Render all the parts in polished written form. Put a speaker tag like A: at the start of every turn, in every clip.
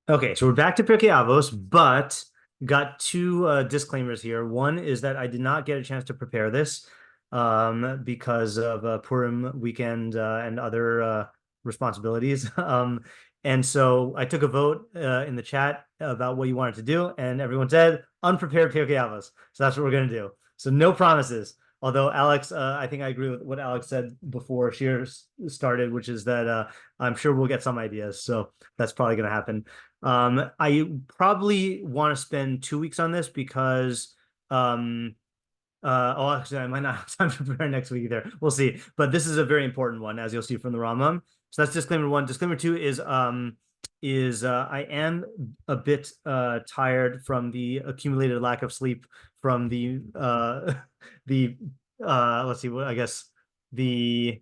A: Okay, so we're back to Pirkei Avos, but got two disclaimers here. One is that I did not get a chance to prepare this because of Purim weekend and other responsibilities. And so I took a vote in the chat about what you wanted to do, and everyone said unprepared Pirkei Avos. So that's what we're going to do. So no promises. Although Alex, I think I agree with what Alex said before shiur started, which is that I'm sure we'll get some ideas. So that's probably going to happen. I probably want to spend 2 weeks on this because actually I might not have time to prepare next week either. We'll see. But this is a very important one, as you'll see from the Rambam. So that's disclaimer one. Disclaimer two is I am a bit tired from the accumulated lack of sleep from the let's see what I guess the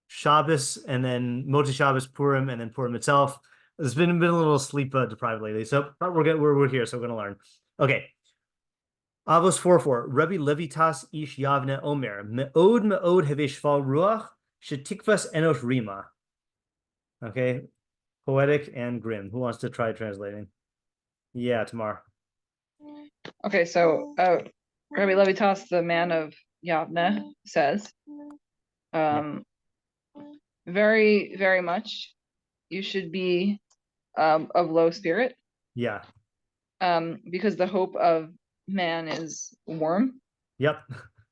A: Shabbos and then Moti Shabbos, Purim, and then Purim itself. It's been a little sleep deprived lately, so we're here, so we're gonna learn. Okay, Avos 4:4. Rabbi Levitas ish Yavne Omer meod meod have shval ruach shetikvas enosh rima. Okay, poetic and grim. Who wants to try translating? Yeah, Tamar.
B: Okay, so Rabbi Levitas, the man of Yavne, says, very, very much you should be of low spirit.
A: Yeah.
B: Because the hope of man is worm.
A: Yep.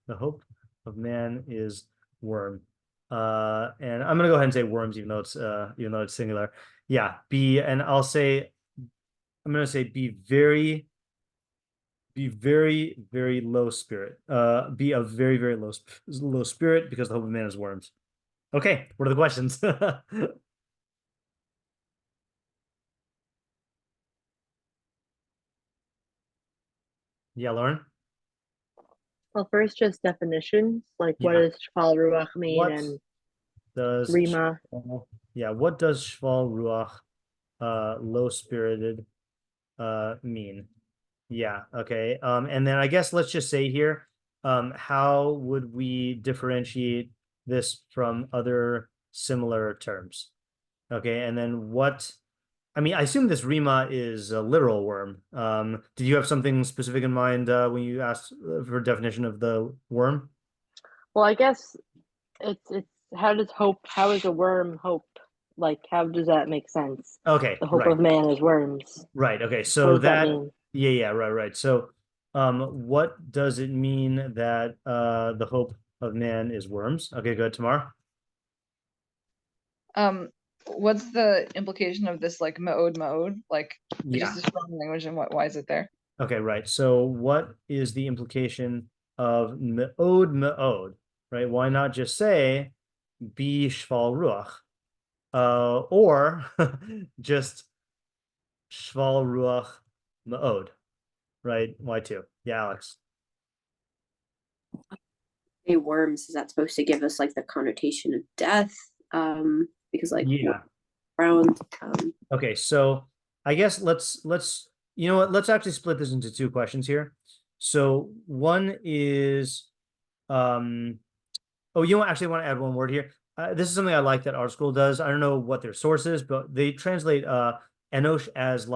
A: The hope of man is worm. And I'm gonna go ahead and say worms, even though it's singular. Yeah, and I'll say I'm gonna say be very, very low spirit. Be a very, very low spirit because the hope of man is worms. Okay, what are the questions? Yeah, Lauren?
C: Well, first, just definitions, like what
A: Yeah.
C: does shval ruach mean
A: What
C: and
A: does
C: rima.
A: what does shval ruach low-spirited mean? Yeah, okay. And then I guess let's just say here, how would we differentiate this from other similar terms? Okay, and then I mean, I assume this Rima is a literal worm. Did you have something specific in mind when you asked for a definition of the worm?
C: Well, I guess it's how is a worm hope? Like, how does that make sense?
A: Okay,
C: The hope
A: right,
C: of man is worms.
A: right. Okay,
C: What
A: so
C: does that
A: that,
C: mean?
A: yeah, right. So, what does it mean that the hope of man is worms? Okay, good. Tamar?
B: What's the implication of this, like ma'od? Like,
A: Yeah.
B: just a strong language, and why is it there?
A: Okay, right. So what is the implication of me'od, right? Why not just say be shval ruach, or just shval ruach me'od, right? Why two? Yeah, Alex.
D: Hey, worms, is that supposed to give us like the connotation of death? Because like
A: Yeah.
D: round.
A: Okay, so I guess let's you know what? Let's actually split this into two questions here. So one is oh, you know what? Actually, I want to add one word here. This is something I like that our school does. I don't know what their source is, but they translate enosh as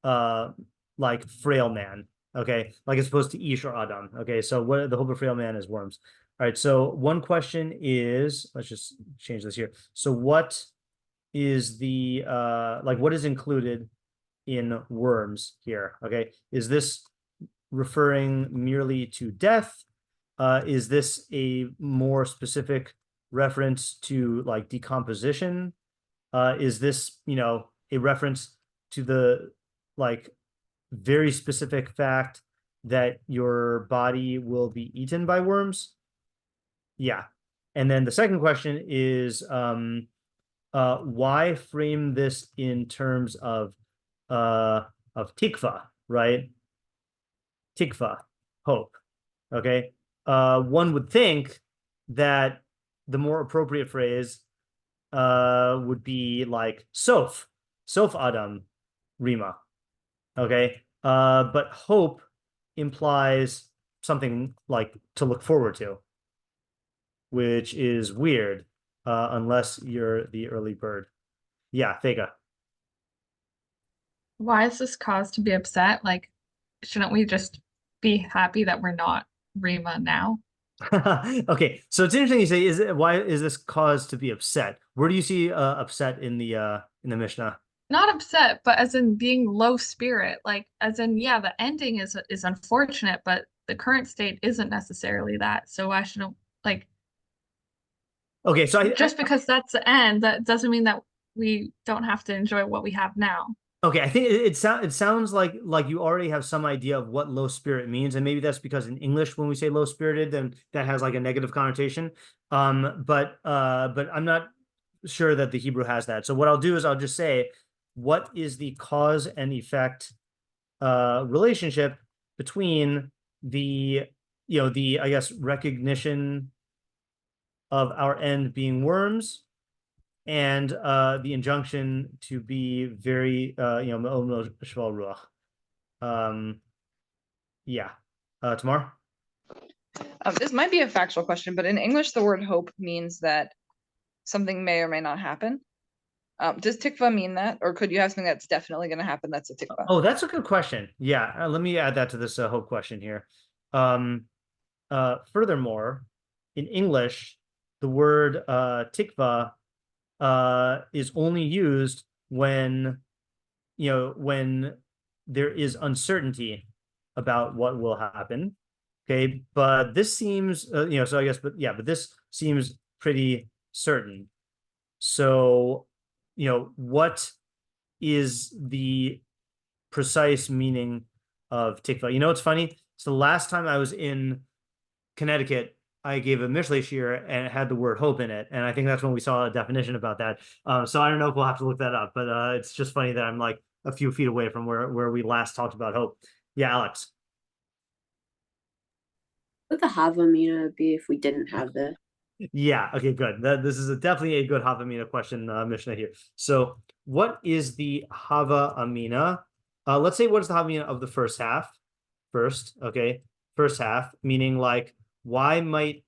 A: uh like frail man. Okay, like as opposed to ish or adam. Okay, so what the hope of frail man is worms. All right, so one question is, let's just change this here. So what is the like what is included in worms here? Okay, is this referring merely to death? Is this a more specific reference to like decomposition? Is this, a reference to the like very specific fact that your body will be eaten by worms? Yeah. And then the second question is why frame this in terms of tikva, right? Tikva, hope. Okay. One would think that the more appropriate phrase would be like Sof Adam Rima. Okay. But hope implies something like to look forward to, which is weird, unless you're the early bird. Yeah, Thega.
E: why is this cause to be upset? Like, shouldn't we just be happy that we're not Rima now?
A: Okay, so it's interesting you say, why is this cause to be upset? Where do you see upset in the Mishnah?
E: Not upset, but as in being low spirit. Like, as in, yeah, the ending is unfortunate, but the current state isn't necessarily that. So why shouldn't, like,
A: Okay, so
E: just because that's the end, that doesn't mean that we don't have to enjoy what we have now.
A: okay, I think it sounds like you already have some idea of what low spirit means, and maybe that's because in English when we say low spirited, then that has like a negative connotation. But I'm not sure that the Hebrew has that. So what I'll do is I'll just say, what is the cause and effect relationship between the I guess recognition of our end being worms and the injunction to be very me'od shval ruach. Yeah. Tamar?
B: This might be a factual question, but in English, the word hope means that something may or may not happen. Does tikva mean that, or could you have something that's definitely going to happen that's a tikva?
A: Oh, that's a good question. Yeah, let me add that to this hope question here. Furthermore, in English, the word tikva is only used when when there is uncertainty about what will happen. Okay, but this seems so I guess, but this seems pretty certain. So what is the precise meaning of tikva? It's funny, so the last time I was in Connecticut, I gave a mishlei shiur and it had the word hope in it, and I think that's when we saw a definition about that. So I don't know if we'll have to look that up, but it's just funny that I'm like a few feet away from where we last talked about hope. Yeah, Alex.
D: What would the Havamina be if we didn't have the?
A: Yeah, okay, good. This is definitely a good Havamina question, Mishnah here. So what is the Hava Amina? Let's say, what is the Havamina of the first half? Okay. First half, meaning like, why might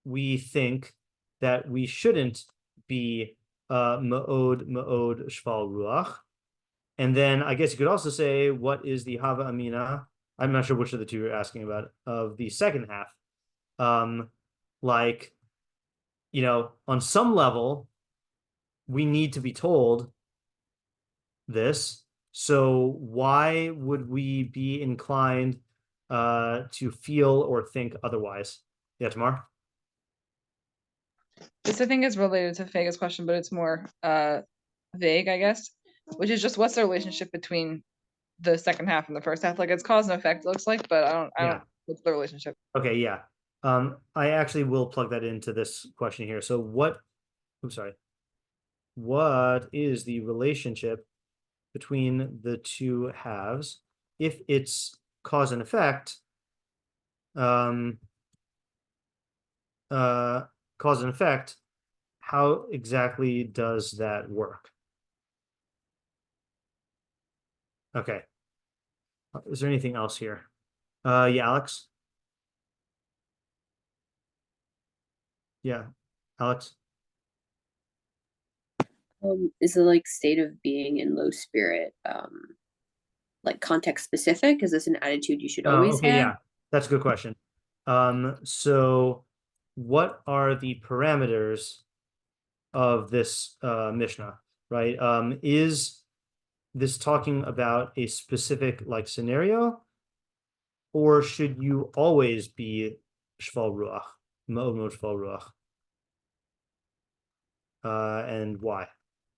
A: we think that we shouldn't be me'od shval ruach? And then I guess you could also say, what is the Hava Amina? I'm not sure which of the two you're asking about, of the second half. Like, on some level, we need to be told this. So why would we be inclined to feel or think otherwise? Yeah, Tamar?
B: This, I think, is related to Fega's question, but it's more vague, I guess, which is just what's the relationship between the second half and the first half? Like, it's cause and effect, it looks like, but I don't what's the relationship?
A: Okay, yeah. I actually will plug that into this question here. So what is the relationship between the two halves? If it's cause and effect, cause and effect, how exactly does that work? Okay. Is there anything else here? Yeah, Alex? Yeah, Alex?
D: Is the like state of being in low spirit like context specific? Is this an attitude you should always
A: okay,
D: have?
A: yeah, that's a good question. So what are the parameters of this Mishnah, right? Is this talking about a specific like scenario, or should you always be shval ruach, me'od shval ruach? And why?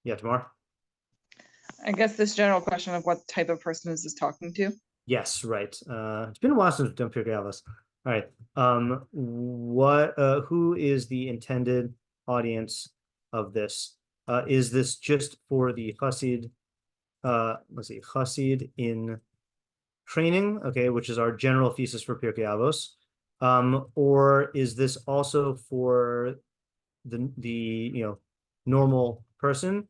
A: Yeah, Tamar?
B: I guess this general question of what type of person is this talking to?
A: Yes, right. It's been a while since we've done Pirkei Avos. All right. Who is the intended audience of this? Is this just for the Chassid? Let's see, Chassid in training, okay, which is our general thesis for Pirkei Avos. Or is this also for the normal person?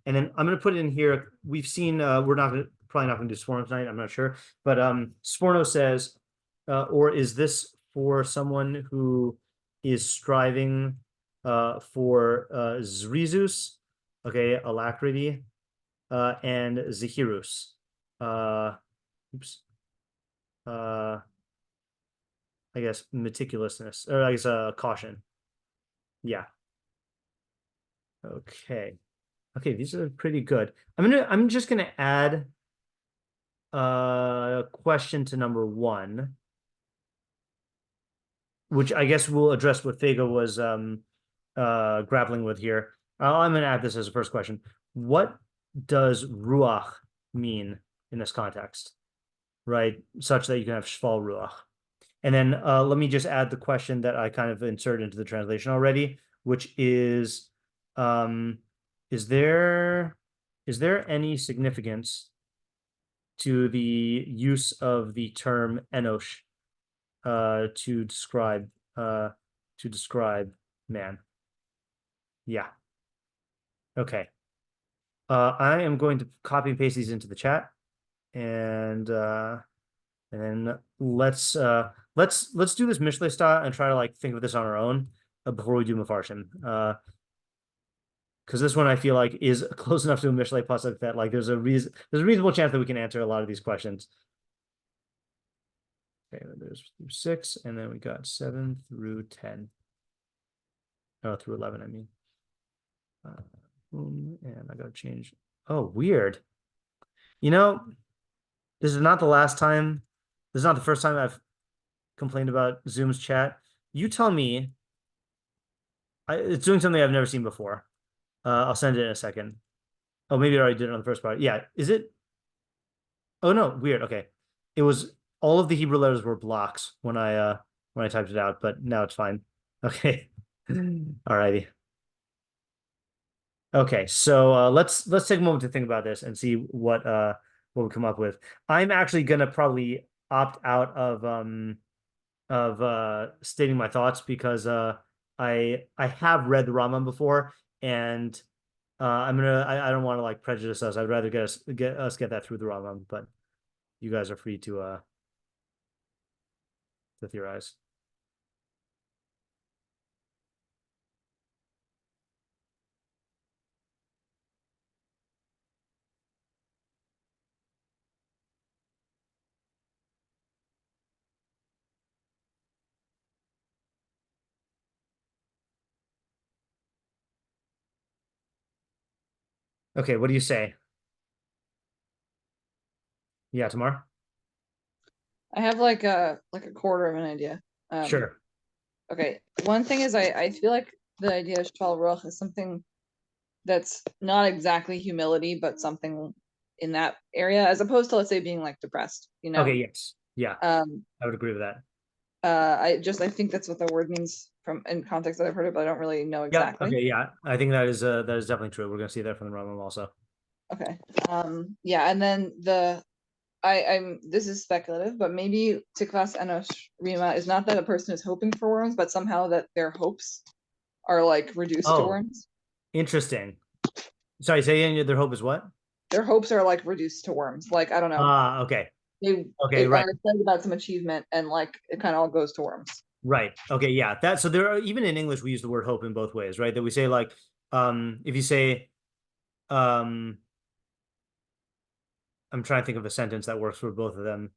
A: And then I'm going to put it in here. We've seen, we're probably not going to do Sforno tonight. I'm not sure. But Sforno says, or is this for someone who is striving for zrizus, okay, alacrity, and zehirus. Oops. I guess meticulousness, or I guess caution. Yeah. Okay. Okay, these are pretty good. I'm just gonna add a question to number 1, which I guess will address what Fega was grappling with here. I'm gonna add this as a first question. What does ruach mean in this context? Right, such that you can have shval ruach. And then let me just add the question that I kind of inserted into the translation already, which is there any significance to the use of the term enosh to describe man? Yeah. Okay. I am going to copy and paste these into the chat, and then let's do this mishlei style and try to like think of this on our own before we do mafarshim. Because this one I feel like is close enough to a mishlei pasuk that like there's a reasonable chance that we can answer a lot of these questions. Okay, there's 6, and then we got 7 through 10. Oh, through 11, I mean. And I gotta change. Oh, weird. You know, this is not the last time. This is not the first time I've complained about Zoom's chat. You tell me. It's doing something I've never seen before. I'll send it in a second. Oh, maybe I already did it on the first part. Yeah, is it? Oh no, weird. Okay, it was all of the Hebrew letters were blocks when I typed it out, but now it's fine. Okay, alrighty. Okay, so let's take a moment to think about this and see what we come up with. I'm actually gonna probably opt out of stating my thoughts because I have read the Rambam before, and I don't want to like prejudice us. I'd rather get that through the Rambam, but you guys are free to theorize. Okay, what do you say? Yeah, Tamar?
B: I have like a quarter of an idea.
A: Sure.
B: Okay. One thing is I feel like the idea of shval ruach is something that's not exactly humility, but something in that area, as opposed to, let's say, being like depressed, you know?
A: Okay, yes. Yeah. I would agree with that.
B: I think that's what the word means from in context that I've heard it, but I don't really know exactly.
A: Yeah. Okay, yeah. I think that is definitely true. We're gonna see that from the Rambam also.
B: Okay. Yeah, and then I'm this is speculative, but maybe tikvas enosh rima is not that a person is hoping for worms, but somehow that their hopes are like reduced to worms.
A: Interesting. Sorry, say again, their hope is what?
B: Their hopes are like reduced to worms. Like, I don't know.
A: Okay.
B: They
A: right.
B: are excited about some achievement, and like it kind of all goes to worms.
A: Right. Okay. Yeah. So there are, even in English, we use the word hope in both ways, right? That we say like, if you say, I'm trying to think of a sentence that works for both of them.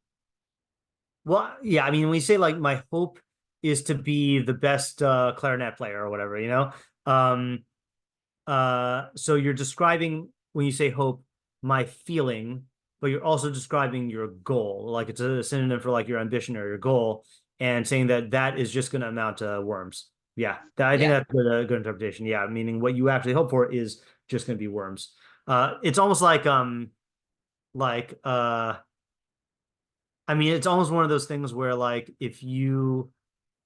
A: Well, yeah. I mean, when we say like, my hope is to be the best clarinet player or whatever, you know. So you're describing, when you say hope, my feeling, but you're also describing your goal. Like it's a synonym for like your ambition or your goal, and saying that is just going to amount to worms. Yeah, I think that's a good interpretation. Yeah, meaning what you actually hope for is just going to be worms. It's almost like I mean, it's almost one of those things where like if you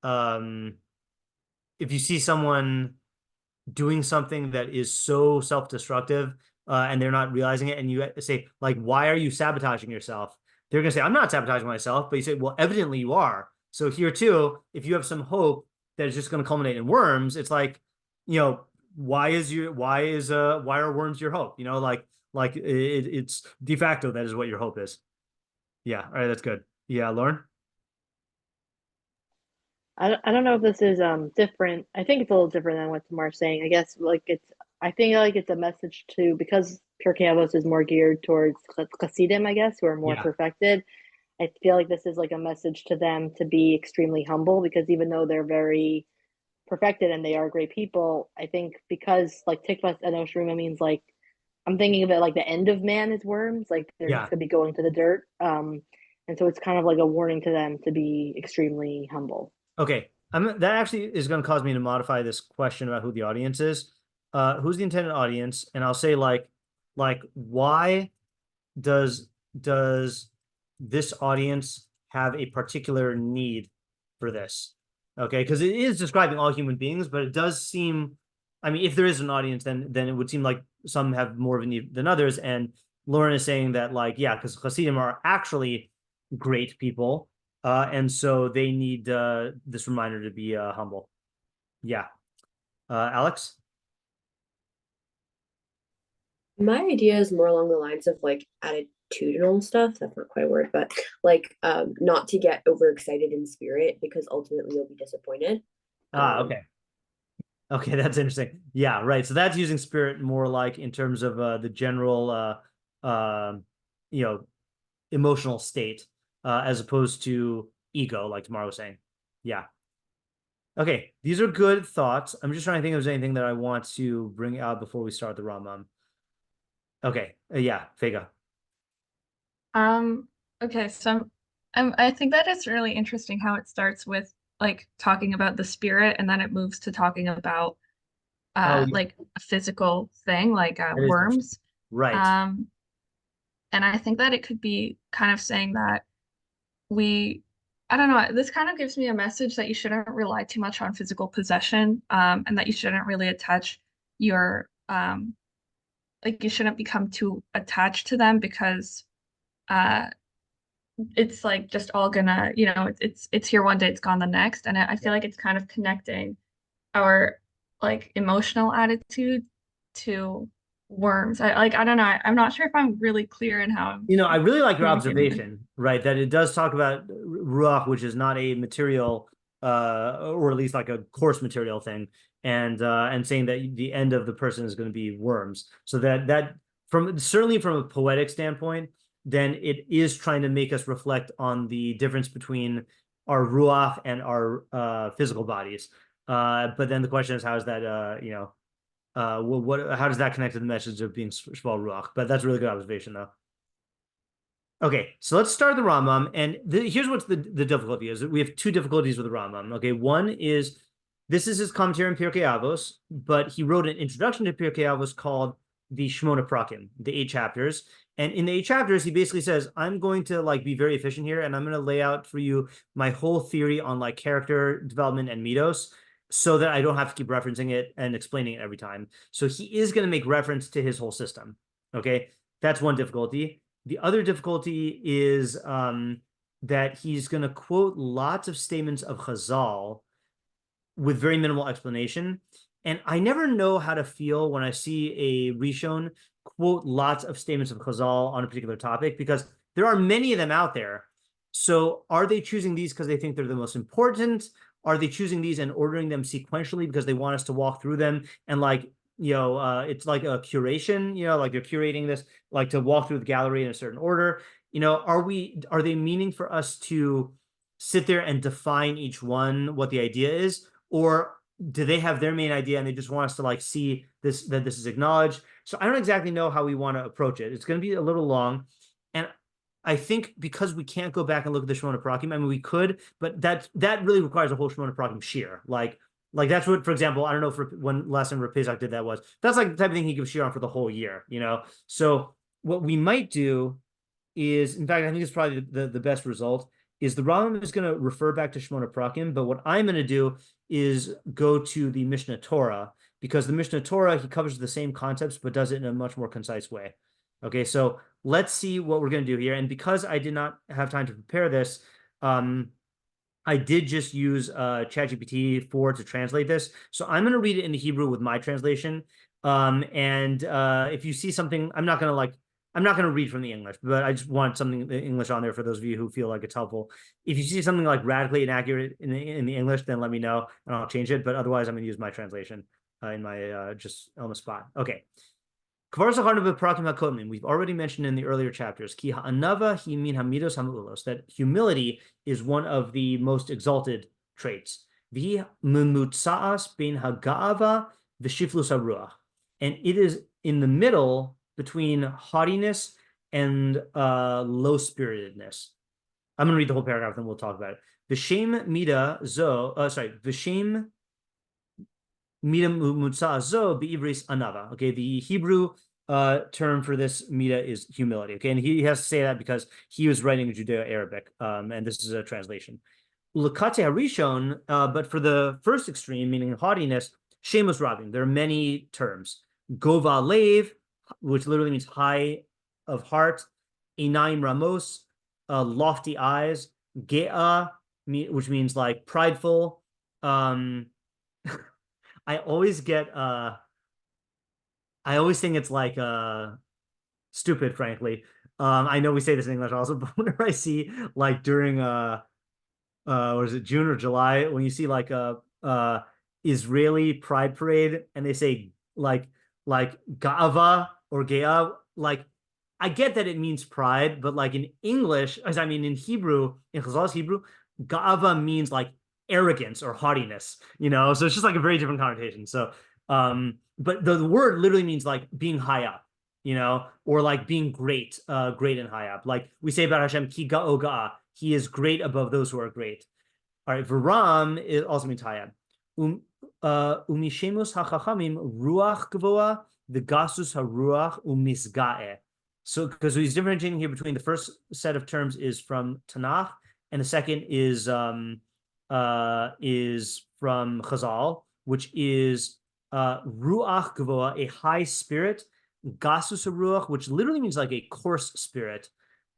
A: see someone doing something that is so self-destructive and they're not realizing it, and you say like, why are you sabotaging yourself? They're gonna say, I'm not sabotaging myself. But you say, well, evidently you are. So here too, if you have some hope that is just going to culminate in worms, it's like, you know, why are worms your hope? You know, like it's de facto that is what your hope is. Yeah. All right, that's good. Yeah, Lauren.
C: I don't know if this is different. I think it's a little different than what Tamar's saying. I guess like it's I think like it's a message to, because Pirkei Avos is more geared towards Chassidim, I guess, who are more
A: Yeah.
C: perfected. I feel like this is like a message to them to be extremely humble, because even though they're very perfected and they are great people, I think because like Tikvas Enosh Ruma means like, I'm thinking of it like the end of man is worms, like they're
A: Yeah.
C: just gonna be going to the dirt. And so it's kind of like a warning to them to be extremely humble.
A: Okay. That actually is going to cause me to modify this question about who the audience is. Who's the intended audience? And I'll say like why does this audience have a particular need for this? Okay, because it is describing all human beings, but it does seem, I mean, if there is an audience, then it would seem like some have more of a need than others. And Lauren is saying that, like, yeah, because Hasidim are actually great people, and so they need this reminder to be humble. Yeah, Alex.
D: My idea is more along the lines of like attitudinal stuff. That's not quite a word, but like not to get overexcited in spirit, because ultimately you'll be disappointed.
A: Okay. Okay, that's interesting. Yeah, right. So that's using spirit more like in terms of the general you know, emotional state, as opposed to ego, like Tamara was saying. Yeah. Okay, these are good thoughts. I'm just trying to think if there's anything that I want to bring out before we start the Rambam. Okay, yeah, Vega.
E: Okay, so I think that it's really interesting how it starts with like talking about the spirit, and then it moves to talking about
A: Oh, yeah.
E: like a physical thing, like
A: That is
E: worms.
A: right.
E: And I think that it could be kind of saying that I don't know, this kind of gives me a message that you shouldn't rely too much on physical possession, and that you shouldn't really attach your like you shouldn't become too attached to them, because it's like just all gonna, it's here one day, it's gone the next. And I feel like it's kind of connecting our like emotional attitude to worms. I don't know. I'm not sure if I'm really clear in how I'm
A: I really like your
E: communicating this.
A: observation, right? That it does talk about ruach, which is not a material, or at least like a coarse material thing, and saying that the end of the person is going to be worms. So that certainly from a poetic standpoint, then it is trying to make us reflect on the difference between our ruach and our physical bodies. But then the question is, how is that, how does that connect to the message of being shval ruach? But that's a really good observation, though. Okay, so let's start the Rambam, and here's what's the difficulty is. We have two difficulties with the Rambam. Okay, one is this is his commentary on Pirkei Avos, but he wrote an introduction to Pirkei Avos called the Shmona Prakim, the 8 chapters. And in the 8 chapters, he basically says, I'm going to like be very efficient here, and I'm going to lay out for you my whole theory on like character development and midos, so that I don't have to keep referencing it and explaining it every time. So he is going to make reference to his whole system. Okay, that's one difficulty. The other difficulty is that he's going to quote lots of statements of Chazal with very minimal explanation. And I never know how to feel when I see a Rishon quote lots of statements of Chazal on a particular topic, because there are many of them out there. So are they choosing these because they think they're the most important? Are they choosing these and ordering them sequentially because they want us to walk through them and like, it's like a curation, like they're curating this, like to walk through the gallery in a certain order. Are they meaning for us to sit there and define each one, what the idea is? Or do they have their main idea and they just want us to like see this, that this is acknowledged? So I don't exactly know how we want to approach it. It's going to be a little long. And I think because we can't go back and look at the Shmona Prakim, I mean, we could, but that really requires a whole Shmona Prakim shiur. Like that's what, for example, I don't know if when last time Rav Pesach did that was. That's like the type of thing he gives shiur on for the whole year, So what we might do is, in fact, I think it's probably the best result, is the Rambam is going to refer back to Shmona Prakim, but what I'm going to do is go to the Mishnah Torah, because the Mishnah Torah, he covers the same concepts, but does it in a much more concise way. Okay, so let's see what we're going to do here. And because I did not have time to prepare this, I did just use ChatGPT 4 to translate this. So I'm going to read it in the Hebrew with my translation. And if you see something, I'm not going to read from the English, but I just want something in English on there for those of you who feel like it's helpful. If you see something like radically inaccurate in the English, then let me know and I'll change it. But otherwise, I'm going to use my translation. in my just on the spot. Okay. We've already mentioned in the earlier chapters that humility is one of the most exalted traits. And it is in the middle between haughtiness and low-spiritedness. I'm going to read the whole paragraph, then we'll talk about it. V'shem mida zo, v'shem mida mutza zo be'ivris anava. Okay, the Hebrew term for this mida is humility. Okay, and he has to say that because he was writing in Judeo-Arabic, and this is a translation. L'kate harishon, but for the first extreme, meaning haughtiness, shemus rabim. There are many terms. Gova lev, which literally means high of heart. Einaim ramos, lofty eyes. Ge'a, which means like prideful. I always get I always think it's like stupid, frankly. I know we say this in English also, but whenever I see like during what is it, June or July, when you see like a Israeli pride parade and they say like ga'ava or ge'a, like I get that it means pride, but like in English, I mean in Hebrew, in Chazal's Hebrew, ga'ava means like arrogance or haughtiness, you know, so it's just like a very different connotation. So but the word literally means like being high up, you know, or like being great, great and high up. Like we say about Hashem, ki ga'o ga'a, he is great above those who are great. All right, Varam, it also means high up. Umishemus hachachamim ruach gvoa, the gasus haruach umisga'e. So because he's differentiating here between the first set of terms is from Tanakh, and the second is from Chazal, which is ruach gvoa, a high spirit, gasus haruach, which literally means like a coarse spirit,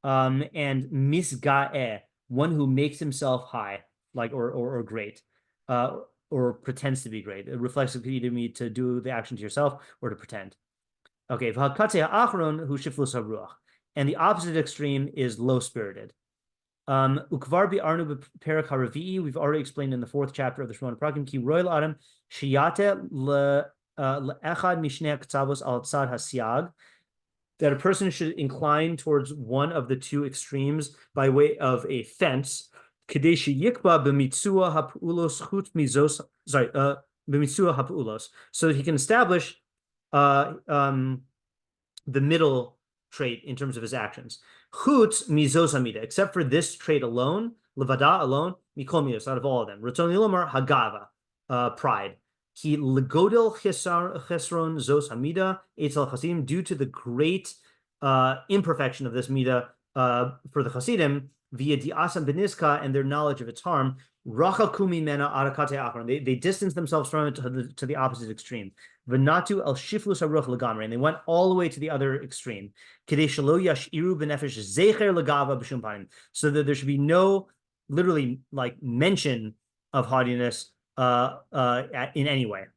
A: and misga'e, one who makes himself high, like or great, or pretends to be great. It reflects to me to do the action to yourself or to pretend. Okay, and the opposite extreme is low-spirited. Ukvar bi'arnu b'perek haravi'i, we've already explained in the 4th chapter of the Shemona Prakim, ki royal adam shiyate le'echad mishnei k'tzavos al tzad hasiag, that a person should incline towards one of the two extremes by way of a fence, kedei sheyikba b'mitzua ha'pu'ulos chut mizos, b'mitzua ha'pu'ulos, so that he can establish the middle trait in terms of his actions. Chutz mizos hamida, except for this trait alone, levada alone, mikol midos, out of all of them. Ratzon ilomar hagava, pride. Ki legodel chesron zos hamida etzel chassidim, due to the great imperfection of this mida for the chassidim, via di'asam beniska and their knowledge of its harm, rachakumi mena arakate achron. They distance themselves from it to the opposite extreme. V'natu el shiflus haruch legamre, and they went all the way to the other extreme. Kedei shelo yashiru b'nefesh zecher legava b'shum panim, so that there should be no literally like mention of haughtiness in any way.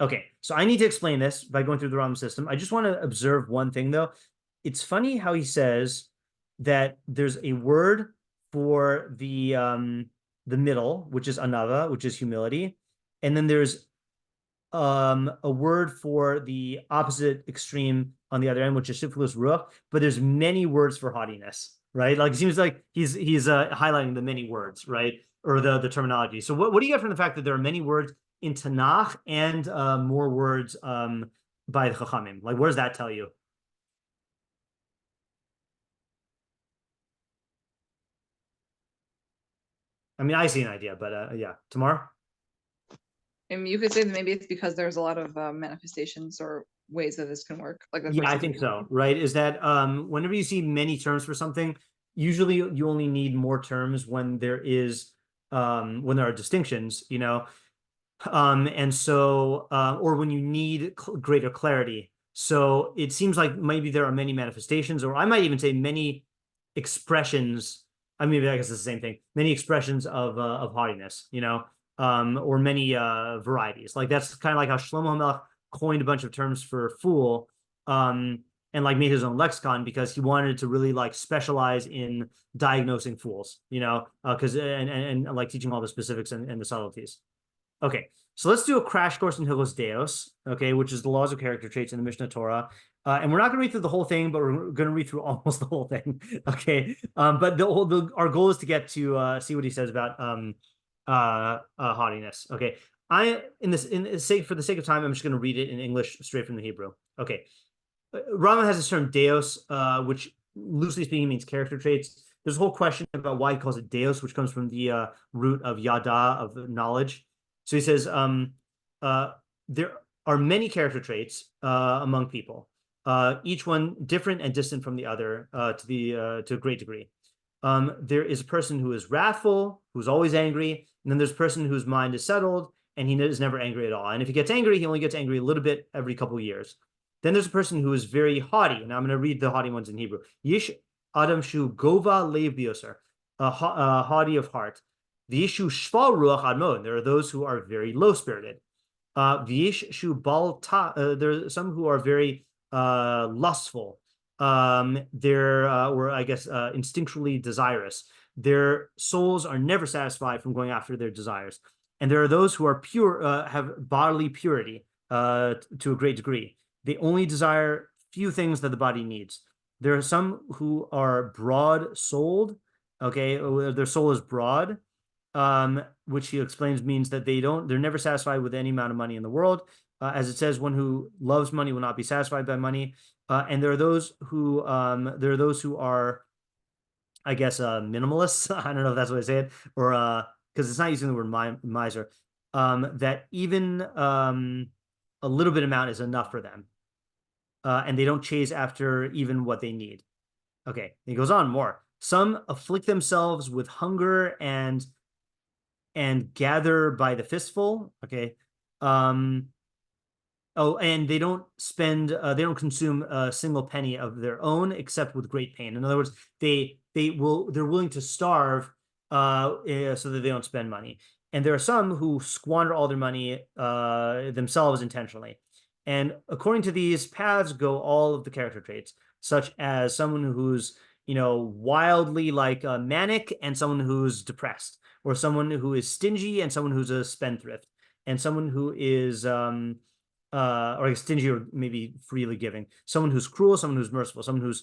A: Okay, so I need to explain this by going through the Rambam system. I just want to observe one thing though. It's funny how he says that there's a word for the middle, which is anava, which is humility, and then there's a word for the opposite extreme on the other end, which is shiflus ruach, but there's many words for haughtiness, right? Like it seems like he's highlighting the many words, right? Or the terminology. So what do you get from the fact that there are many words in Tanakh and more words by the Chachamim? Like, what does that tell you? I mean, I see an idea, but yeah, Tamar?
B: And you could say that maybe it's because there's a lot of manifestations or ways that this can work. Like
A: yeah, I think so, right? Is that whenever you see many terms for something, usually you only need more terms when there is when there are distinctions, you know, and so or when you need greater clarity. So it seems like maybe there are many manifestations, or I might even say many expressions. I mean, I guess it's the same thing. Many expressions of haughtiness, you know, or many varieties. Like that's kind of like how Shlomo HaMelech coined a bunch of terms for fool, and like made his own lexicon because he wanted to really like specialize in diagnosing fools, you know, because and like teaching all the specifics and the subtleties. Okay, So let's do a crash course in Hilchos Deios, okay, which is the laws of character traits in the Mishnah Torah. And we're not going to read through the whole thing, but we're going to read through almost the whole thing, okay. But our goal is to get to see what he says about haughtiness, okay. For the sake of time, I'm just going to read it in English straight from the Hebrew, okay. Rambam has this term Deos, which loosely speaking means character traits. There's a whole question about why he calls it Deos, which comes from the root of yada, of knowledge. So he says there are many character traits among people, each one different and distant from the other to a great degree. There is a person who is wrathful, who's always angry, and then there's a person whose mind is settled, and he is never angry at all. And if he gets angry, he only gets angry a little bit every couple of years. Then there's a person who is very haughty, and I'm going to read the haughty ones in Hebrew. Yish Adam Shu Gova Lev Bioser, haughty of heart. V'yishu Shval Ruach Admon. There are those who are very low-spirited. V'yish Shu Bal Ta. There are some who are very lustful. Or I guess instinctually desirous. Their souls are never satisfied from going after their desires. And there are those who are pure, have bodily purity to a great degree. They only desire few things that the body needs. There are some who are broad-souled, okay, their soul is broad, which he explains means that they're never satisfied with any amount of money in the world. As it says, one who loves money will not be satisfied by money. And there are those who are, I guess, minimalists. I don't know if that's what I said, or because it's not using the word miser, that even a little bit amount is enough for them. And they don't chase after even what they need. Okay, he goes on more. Some afflict themselves with hunger and gather by the fistful. Okay. And they don't consume a single penny of their own except with great pain. In other words, they're willing to starve so that they don't spend money. And there are some who squander all their money themselves intentionally. And according to these paths go all of the character traits, such as someone who's, wildly manic and someone who's depressed, or someone who is stingy and someone who's a spendthrift, and someone who is, or stingy or maybe freely giving, someone who's cruel, someone who's merciful, someone who's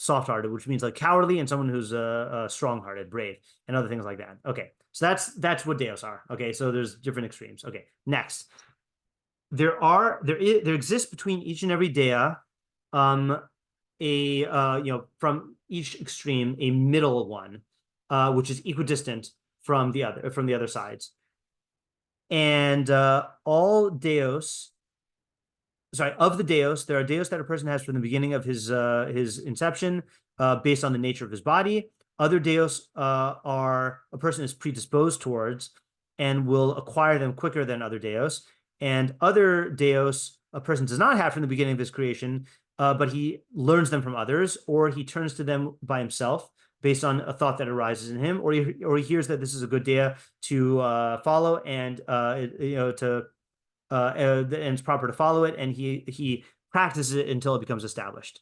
A: soft-hearted, which means cowardly, and someone who's strong-hearted, brave, and other things like that. Okay, so that's what Deos are. Okay, so there's different extremes. Okay, next, there exists between each and every Dea, from each extreme, a middle one, which is equidistant from the other sides, and all Deos. Sorry, of the Deos, there are Deos that a person has from the beginning of his inception, based on the nature of his body. Other Deos are a person is predisposed towards and will acquire them quicker than other Deos. And other Deos a person does not have from the beginning of his creation, but he learns them from others, or he turns to them by himself based on a thought that arises in him, or he hears that this is a good Dea to follow, and and it's proper to follow it, and he practices it until it becomes established.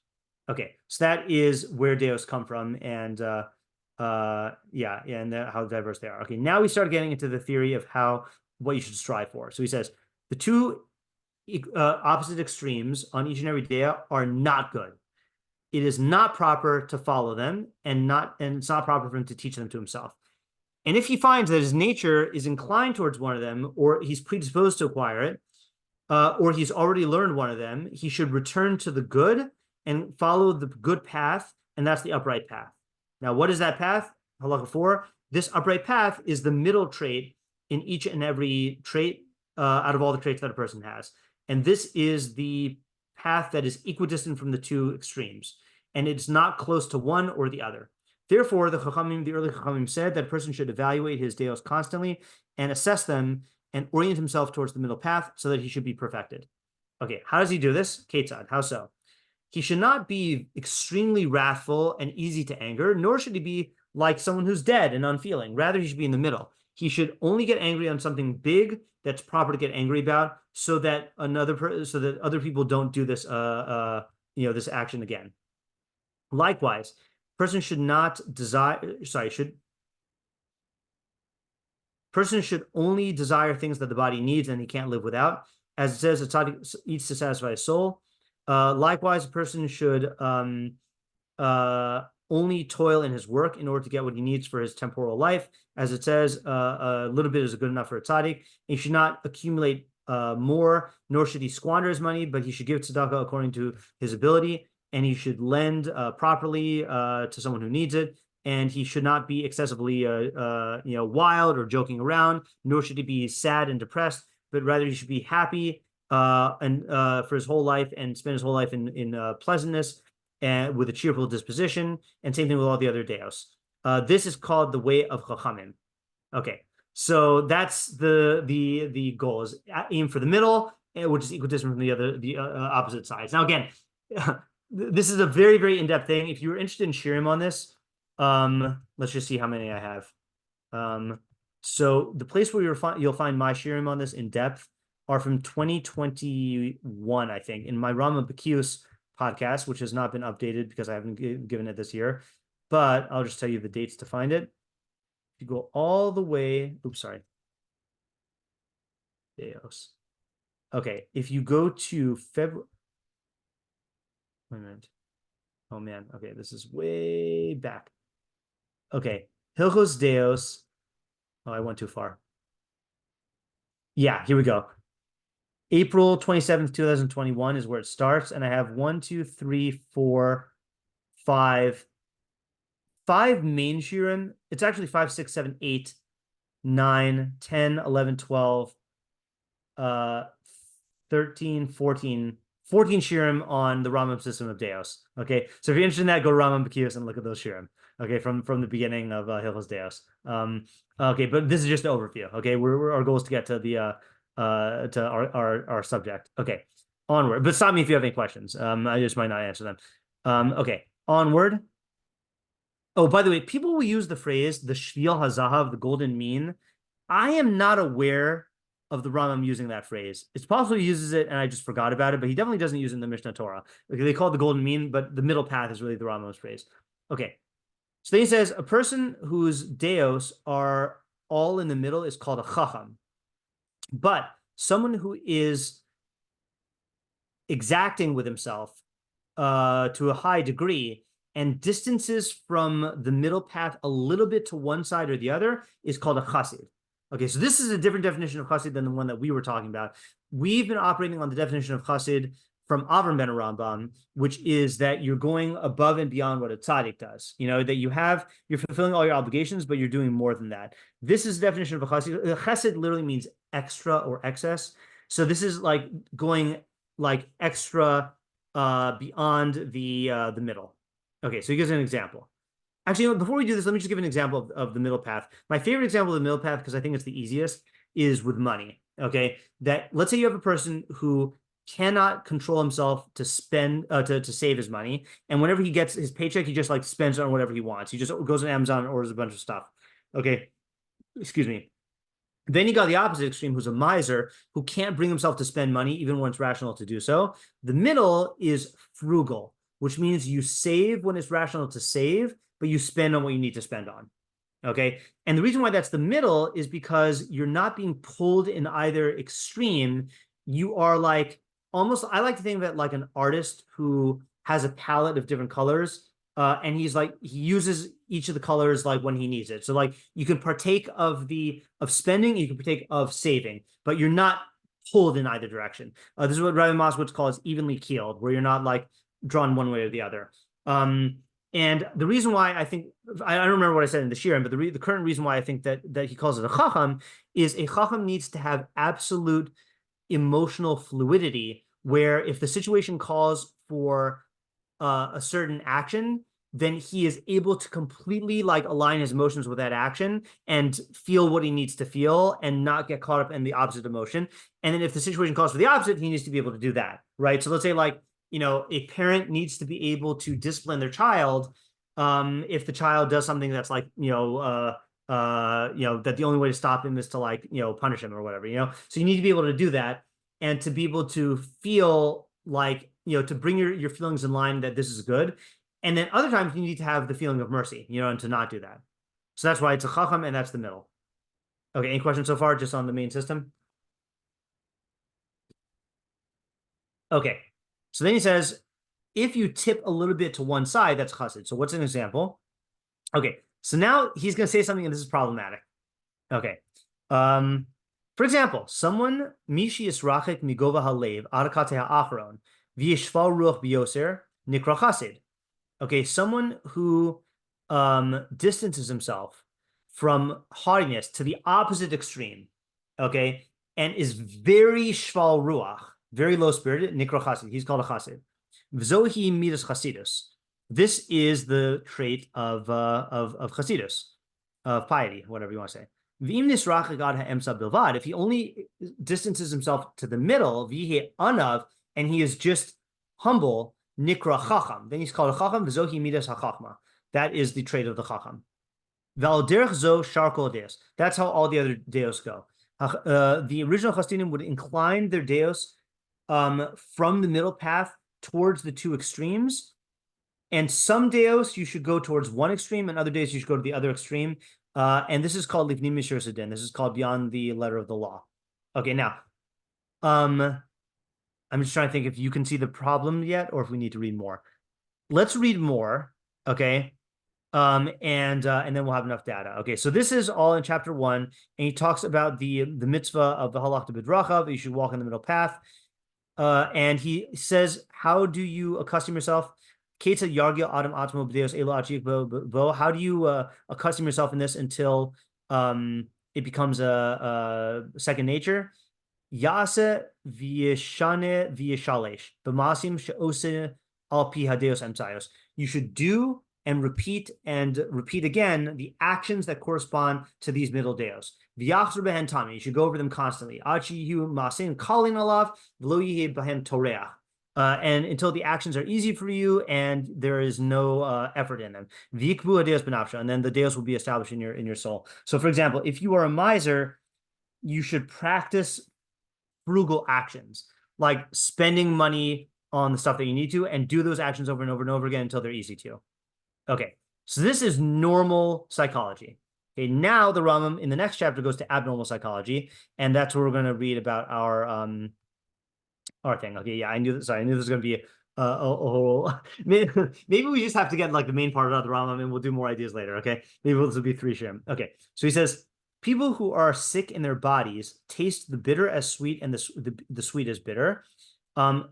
A: Okay, so that is where Deos come from, and how diverse they are. Okay, now we start getting into the theory of what you should strive for. So he says the two opposite extremes on each and every Dea are not good. It is not proper to follow them, and it's not proper for him to teach them to himself. And if he finds that his nature is inclined towards one of them, or he's predisposed to acquire it, or he's already learned one of them, he should return to the good and follow the good path, and that's the upright path. Now, what is that path? Halakha 4. This upright path is the middle trait in each and every trait out of all the traits that a person has. And this is the path that is equidistant from the two extremes, and it's not close to one or the other. Therefore, the early Chachamim said that a person should evaluate his Deos constantly and assess them and orient himself towards the middle path so that he should be perfected. Okay, how does he do this? Ketzad, how so? He should not be extremely wrathful and easy to anger, nor should he be like someone who's dead and unfeeling. Rather, he should be in the middle. He should only get angry on something big that's proper to get angry about, so that other people don't do this this action again. Likewise, person should person should only desire things that the body needs and he can't live without. As it says, a tzaddik eats to satisfy his soul. Likewise, a person should only toil in his work in order to get what he needs for his temporal life. As it says, a little bit is good enough for a tzaddik. He should not accumulate more, nor should he squander his money, but he should give tzedakah according to his ability, and he should lend properly to someone who needs it. And he should not be excessively, wild or joking around, nor should he be sad and depressed, but rather he should be happy and for his whole life and spend his whole life in pleasantness and with a cheerful disposition. And same thing with all the other deos. This is called the way of Chachamim. Okay, so that's the goal is aim for the middle, which is equidistant from the opposite sides. Now again, this is a very, very in-depth thing. If you were interested in shiurim on this, let's just see how many I have. So the place where you'll find my shiurim on this in depth are from 2021, I think, in my Rambam podcast, which has not been updated because I haven't given it this year. But I'll just tell you the dates to find it. If you go all the way, Deios. Okay, if you go to February, wait a minute. Oh man, okay, this is way back. Okay, Hilchos Deios. Oh, I went too far. Yeah, here we go. April 27th, 2021 is where it starts. And I have 1, 2, 3, 4, 5 main shiurim. It's actually 5, 6, 7, 8, 9, 10, 11, 12, 13, 14 shiurim on the Rambam system of Deos. Okay, so if you're interested in that, go to Rambam B'Kiyos and look at those shiurim. Okay, from the beginning of Hilchos Deios. Okay, but this is just an overview. Okay, our goal is to get to the to our subject. Okay, onward. But stop me if you have any questions. I just might not answer them. Okay, onward. Oh, by the way, people will use the phrase the shvil hazahav, the golden mean. I am not aware of the Rambam using that phrase. It's possible he uses it and I just forgot about it, but he definitely doesn't use it in the Mishnah Torah. Okay, they call it the golden mean, but the middle path is really the Rambam's phrase. Okay, so then he says a person whose deos are all in the middle is called a chacham. But someone who is exacting with himself to a high degree and distances from the middle path a little bit to one side or the other is called a chassid. Okay, so this is a different definition of chassid than the one that we were talking about. We've been operating on the definition of chassid from Avram ben Rambam, which is that you're going above and beyond what a tzaddik does. You know, that you're fulfilling all your obligations, but you're doing more than that. This is the definition of a chassid. Chesed literally means extra or excess. So this is like going like extra beyond the middle. Okay, so he gives an example. Actually, before we do this, let me just give an example of the middle path. My favorite example of the middle path, because I think it's the easiest, is with money. Okay, that let's say you have a person who cannot control himself to spend to save his money, and whenever he gets his paycheck, he just like spends it on whatever he wants. He just goes on Amazon and orders a bunch of stuff. Okay, excuse me. Then you got the opposite extreme, who's a miser, who can't bring himself to spend money even when it's rational to do so. The middle is frugal, which means you save when it's rational to save, but you spend on what you need to spend on. Okay, and the reason why that's the middle is because you're not being pulled in either extreme. You are like almost, I like to think of it like an artist who has a palette of different colors, and he uses each of the colors like when he needs it. So like you can partake of spending, you can partake of saving, but you're not pulled in either direction. This is what Rabbi Moskowitz calls evenly keeled, where you're not like drawn one way or the other. And the reason why I think, I don't remember what I said in the shiurim, but the current reason why I think that he calls it a chacham is a chacham needs to have absolute emotional fluidity, where if the situation calls for a certain action, then he is able to completely like align his emotions with that action and feel what he needs to feel and not get caught up in the opposite emotion. And then if the situation calls for the opposite, he needs to be able to do that, right? So let's say like, you know, a parent needs to be able to discipline their child if the child does something that's like, that the only way to stop him is to like, punish him or whatever, So you need to be able to do that and to be able to feel like, to bring your feelings in line that this is good. And then other times you need to have the feeling of mercy, and to not do that. So that's why it's a chacham and that's the middle. Okay, any questions so far, just on the main system? Okay, so then he says, if you tip a little bit to one side, that's chassid. So what's an example? Okay, so now he's going to say something, and this is problematic. Okay, for example, someone mishi yisrachik migova halev arakate ha'achron v'yishval ruach biyoser nikra chassid. Okay, someone who distances himself from haughtiness to the opposite extreme, okay, and is very shval ruach, very low spirited, nikra chassid. He's called a chassid. V'zohi midas chasidus. This is the trait of chasidus, of piety, whatever you want to say. V'im nisrach God ha'emsa bilvad. If he only distances himself to the middle, v'yihe anav, and he is just humble, nikra chacham. Then he's called a chacham. V'zohi midas hachachma. That is the trait of the chacham. Val derech zo sharkol deos. That's how all the other deos go. The original chassidim would incline their deos from the middle path towards the two extremes. And some deos you should go towards one extreme, and other days you should go to the other extreme. And this is called livnim mishur sedin. This is called beyond the letter of the law. Okay, now, I'm just trying to think if you can see the problem yet, or if we need to read more. Let's read more, okay? And then we'll have enough data. Okay, so this is all in chapter 1, and he talks about the mitzvah of the halach b'drachav. You should walk in the middle path. And he says, how do you accustom yourself? How do you accustom yourself in this until it becomes a second nature? Yase v'yeshane v'yeshalesh b'masim she'ose al pi hadeos emtzayos. You should do and repeat again the actions that correspond to these middle deos. V'yachzor behen tami. You should go over them constantly. Ad sheyu masim kalin alav v'lo yihe behen toreach. And until the actions are easy for you and there is no effort in them. V'yikbu hadeos benafsha. And then the deos will be established in your soul. So, for example, if you are a miser, you should practice frugal actions, like spending money on the stuff that you need to, and do those actions over and over and over again until they're easy to. Okay, so this is normal psychology. Okay, now the Rambam in the next chapter goes to abnormal psychology, and that's where we're going to read about our thing. Okay, yeah, I knew this was going to be a whole. Maybe we just have to get like the main part of the Rambam, and we'll do more ideas later. Okay, maybe this will be 3 shim. Okay, so he says, people who are sick in their bodies taste the bitter as sweet, and the sweet as bitter.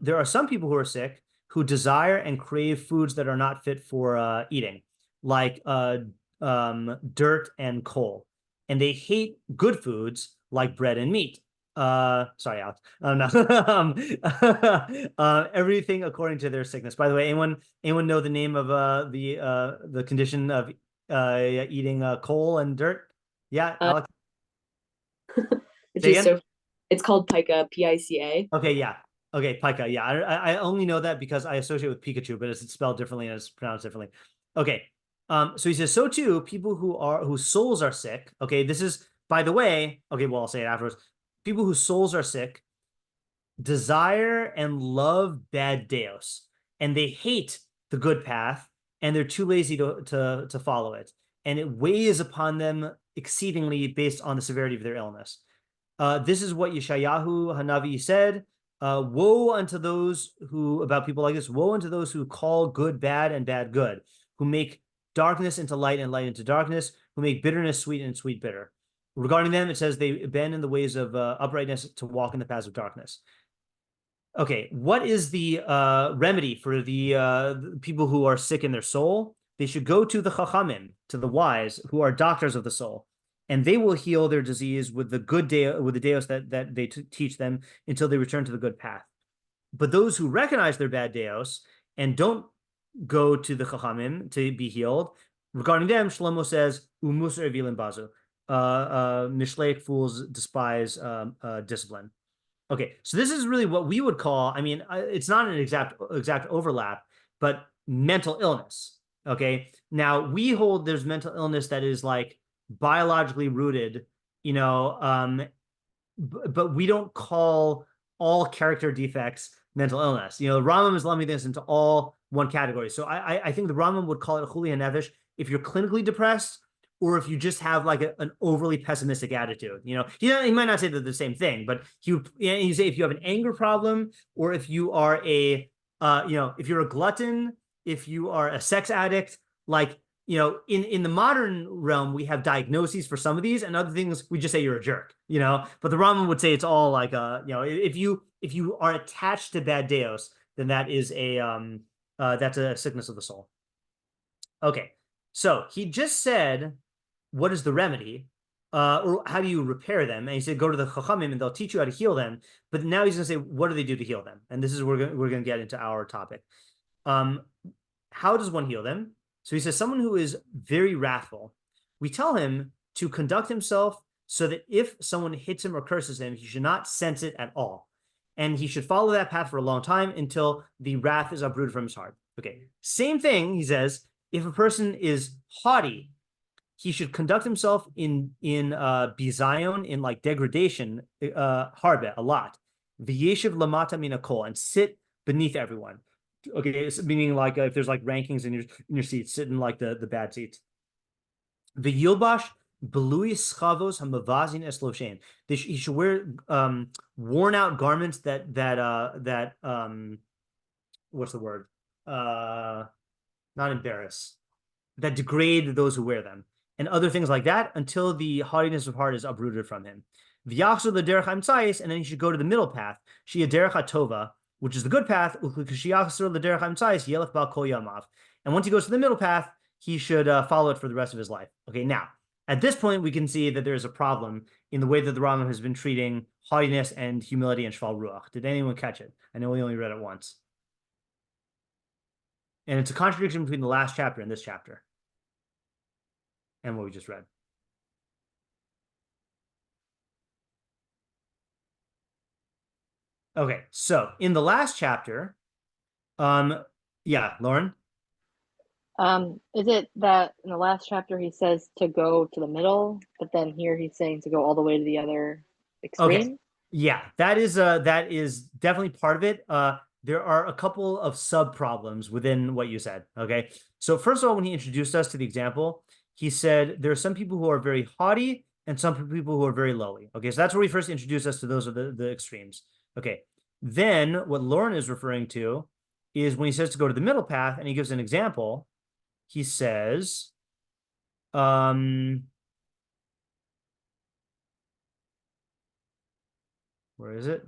A: There are some people who are sick who desire and crave foods that are not fit for eating, like dirt and coal. And they hate good foods like bread and meat. Sorry, Alex. No. Everything according to their sickness. By the way, anyone know the name of the condition of eating coal and dirt? Yeah, Alex.
D: It's called pica, P-I-C-A.
A: Okay, yeah. Okay, pica. Yeah, I only know that because I associate with Pikachu, but it's spelled differently and it's pronounced differently. Okay, so he says, so too, people whose souls are sick. Okay, this is, by the way. Okay, well, I'll say it afterwards. People whose souls are sick desire and love bad deos, and they hate the good path, and they're too lazy to follow it, and it weighs upon them exceedingly based on the severity of their illness. This is what Yeshayahu Hanavi said. Woe unto those who, about people like this, woe unto those who call good bad and bad good, who make darkness into light and light into darkness, who make bitterness sweet and sweet bitter. Regarding them, it says they abandon the ways of uprightness to walk in the paths of darkness. Okay, what is the remedy for the people who are sick in their soul? They should go to the chachamim, to the wise, who are doctors of the soul, and they will heal their disease with the deos that they teach them until they return to the good path. But those who recognize their bad deos and don't go to the chachamim to be healed, regarding them, Shlomo says, "Umusar evilim bazu." Mishlaic fools despise discipline. Okay, so this is really what we would call, I mean, it's not an exact overlap, but mental illness. Okay, now we hold there's mental illness that is like biologically rooted, but we don't call all character defects mental illness. Rambam is lumping this into all one category. So I think the Rambam would call it a chuli hanefesh if you're clinically depressed, or if you just have like an overly pessimistic attitude. He might not say they're the same thing, but you say if you have an anger problem, or if you are if you're a glutton, if you are a sex addict, like, in the modern realm, we have diagnoses for some of these, and other things we just say you're a jerk, but the Rambam would say it's all like, if you are attached to bad deos, then that is that's a sickness of the soul. Okay, so he just said, what is the remedy? Or how do you repair them? And he said, go to the Chachamim and they'll teach you how to heal them. But now he's going to say, what do they do to heal them? And this is where we're going to get into our topic. How does one heal them? So he says, someone who is very wrathful, we tell him to conduct himself so that if someone hits him or curses him, he should not sense it at all. And he should follow that path for a long time until the wrath is uprooted from his heart. Okay, same thing, he says, if a person is haughty, he should conduct himself in bizayon, in like degradation, harbe, a lot. V'yeshiv lamata min hakol, and sit beneath everyone. Okay, meaning like if there's like rankings in your seats, sit in like the bad seats. V'yilbash belui schavos hamavazin es loshen. He should wear worn out garments that what's the word? Not embarrass, that degrade those who wear them, and other things like that, until the haughtiness of heart is uprooted from him. V'yachzor l'derech ha'imtzais, and then he should go to the middle path, she'ah derech ha'tova, which is the good path. And once he goes to the middle path, he should follow it for the rest of his life. Okay, now, at this point, we can see that there's a problem in the way that the Rambam has been treating haughtiness and humility and shval ruach. Did anyone catch it? I know we only read it once. And it's a contradiction between the last chapter and this chapter, and what we just read. Okay, so in the last chapter, yeah, Lauren?
C: Is it that in the last chapter he says to go to the middle, but then here he's saying to go all the way to the other extreme?
A: Okay, yeah, that is definitely part of it. There are a couple of sub problems within what you said. Okay, so first of all, when he introduced us to the example, he said there are some people who are very haughty and some people who are very lowly. Okay, so that's where he first introduced us to those are the extremes. Okay, then what Lauren is referring to is when he says to go to the middle path, and he gives an example. He says, where is it?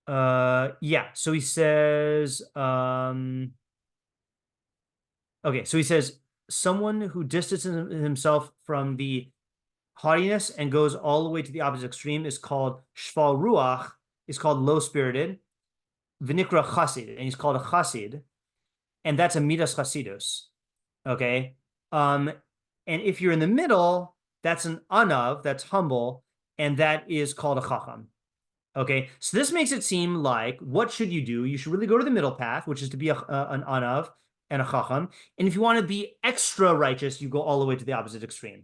A: Yeah, so he says, okay, so he says, someone who distances himself from the haughtiness and goes all the way to the opposite extreme is called shval ruach, is called low-spirited, v'nikra chasid, and he's called a chasid, and that's a midas chasidus, okay? And if you're in the middle, that's an anav, that's humble, and that is called a chacham. Okay, so this makes it seem like, what should you do? You should really go to the middle path, which is to be an anav and a chacham. And if you want to be extra righteous, you go all the way to the opposite extreme.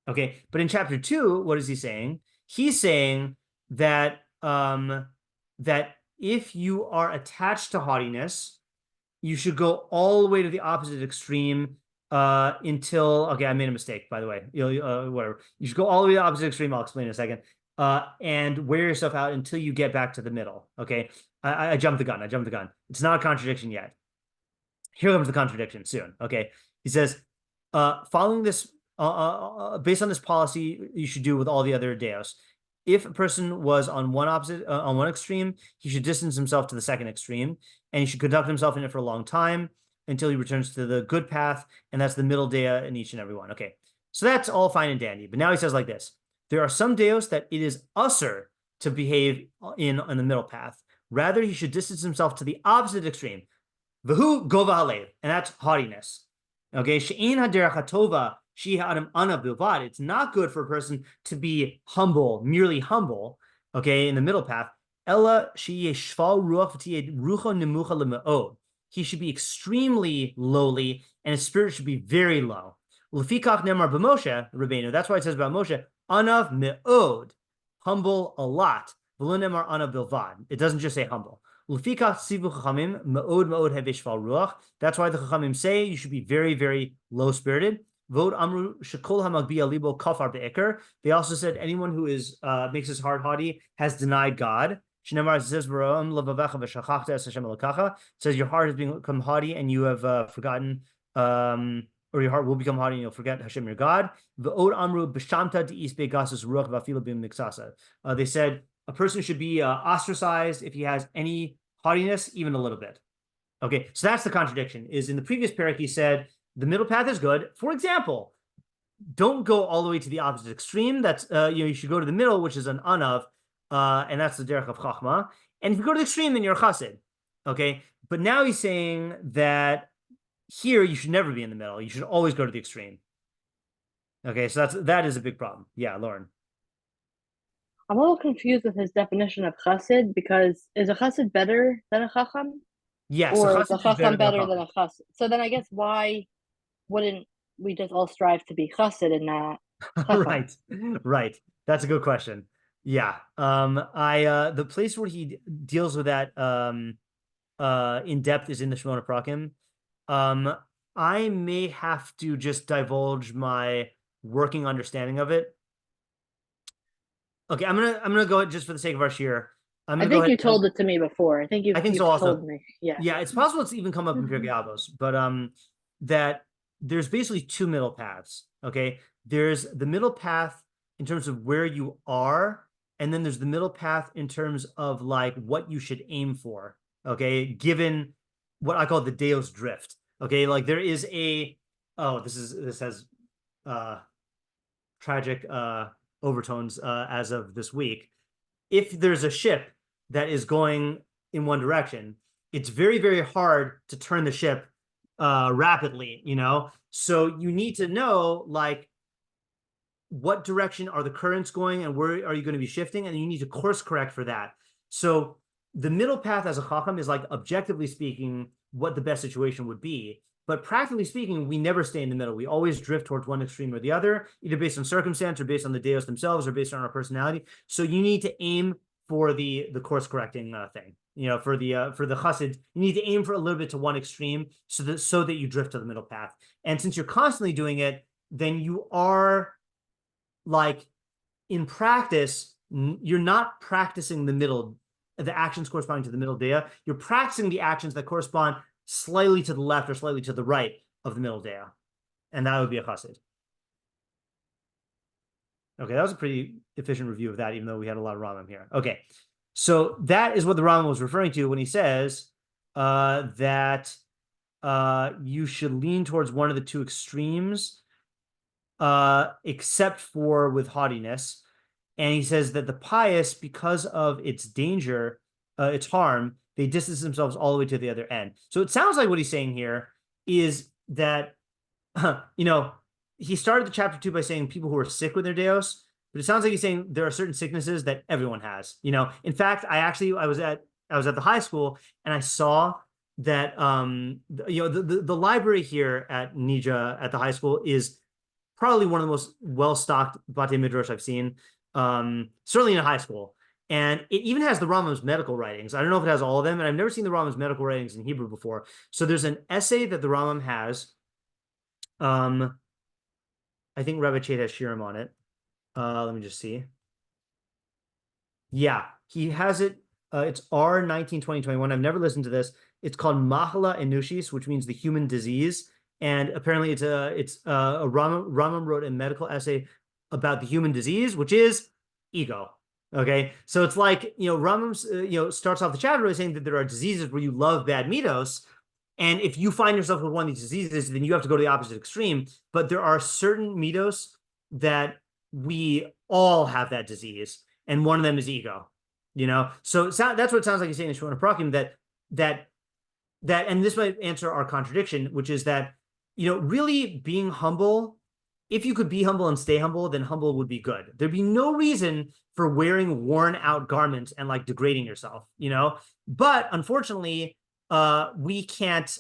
A: Okay, but in chapter 2, what is he saying? He's saying that that if you are attached to haughtiness, you should go all the way to the opposite extreme until, okay, I made a mistake, by the way. Whatever. You should go all the way to the opposite extreme. I'll explain in a second. And wear yourself out until you get back to the middle. Okay, I jumped the gun. It's not a contradiction yet. Here comes the contradiction soon. Okay, he says, following this, based on this policy, you should do with all the other deos. If a person was on one extreme, he should distance himself to the second extreme, and he should conduct himself in it for a long time until he returns to the good path, and that's the middle dea in each and every one. Okay, so that's all fine and dandy. But now he says like this. There are some deos that it is usher to behave in the middle path. Rather, he should distance himself to the opposite extreme. V'hu gova halev, and that's haughtiness. Okay, she'in haderech hatova shi ha'adam ana bilvad. It's not good for a person to be humble, merely humble. Okay, in the middle path. Ella she'yeh shval ruach v'tiyeh rucha nemucha leme'od. He should be extremely lowly, and his spirit should be very low. Lefikach nemar b'Moshe Rabbeinu. That's why it says about Moshe. Anav me'od, humble a lot. V'lo nemar anav bilvad. It doesn't just say humble. That's why the Chachamim say you should be very, very low-spirited. They also said anyone who is makes his heart haughty has denied God. It says your heart has become haughty and you have forgotten, or your heart will become haughty and you'll forget Hashem your God. They said a person should be ostracized if he has any haughtiness, even a little bit. Okay, so that's the contradiction. Is in the previous parak he said the middle path is good. For example, don't go all the way to the opposite extreme. That's you should go to the middle, which is an anav, and that's the derech of chachma. And if you go to the extreme, then you're a chassid. Okay, but now he's saying that here you should never be in the middle. You should always go to the extreme. Okay, so that is a big problem. Yeah, Lauren.
C: I'm a little confused with his definition of chassid, because is a chassid better than a chacham?
A: Yes,
C: or is a chacham better than a chassid? So then I guess why wouldn't we just all strive to be chassid and not chacham?
A: Right. That's a good question. Yeah. The place where he deals with that in depth is in the Shemona Prakim. I may have to just divulge my working understanding of it. Okay, I'm gonna go just for the sake of our shiur.
C: I think you told it to me before. I think you've
A: so also.
C: Told me. Yeah.
A: Yeah, it's possible it's even come up in Pirkei Avos, but that there's basically two middle paths. Okay, there's the middle path in terms of where you are, and then there's the middle path in terms of like what you should aim for. Okay, given what I call the Deos drift. Okay, like there is this has tragic overtones as of this week. If there's a ship that is going in one direction, it's very, very hard to turn the ship rapidly, so you need to know like what direction are the currents going and where are you going to be shifting, and you need to course correct for that. So the middle path as a chacham is like, objectively speaking, what the best situation would be. But practically speaking, we never stay in the middle. We always drift towards one extreme or the other, either based on circumstance or based on the deos themselves or based on our personality. So you need to aim for the course correcting thing. For the chassid, you need to aim for a little bit to one extreme so that you drift to the middle path. And since you're constantly doing it, then you are like in practice, you're not practicing the actions corresponding to the middle dea. You're practicing the actions that correspond slightly to the left or slightly to the right of the middle dea, and that would be a chassid. Okay, that was a pretty efficient review of that, even though we had a lot of Rambam here. Okay, so that is what the Rambam was referring to when he says that you should lean towards one of the two extremes, except for with haughtiness. And he says that the pious, because of its danger, its harm, they distance themselves all the way to the other end. So it sounds like what he's saying here is that, he started the chapter 2 by saying people who are sick with their deos, but it sounds like he's saying there are certain sicknesses that everyone has. In fact, I was at the high school and I saw that the library here at Nija at the high school is probably one of the most well-stocked Batei Midrash I've seen, certainly in a high school. And it even has the Rambam's medical writings. I don't know if it has all of them, and I've never seen the Rambam's medical writings in Hebrew before. So there's an essay that the Rambam has. I think Rabbi Chait has shiurim on it. Let me just see. Yeah, he has it. It's R192021. I've never listened to this. It's called Mahala Enushis, which means the human disease. And apparently it's a Rambam wrote a medical essay about the human disease, which is ego. Okay, so it's like, Rambam, starts off the chapter by saying that there are diseases where you love bad midos, and if you find yourself with one of these diseases, then you have to go to the opposite extreme. But there are certain midos that we all have that disease, and one of them is ego. So that's what it sounds like he's saying in Shemona Prakim, that, and this might answer our contradiction, which is that, really being humble. If you could be humble and stay humble, then humble would be good. There'd be no reason for wearing worn out garments and like degrading yourself, but unfortunately, we can't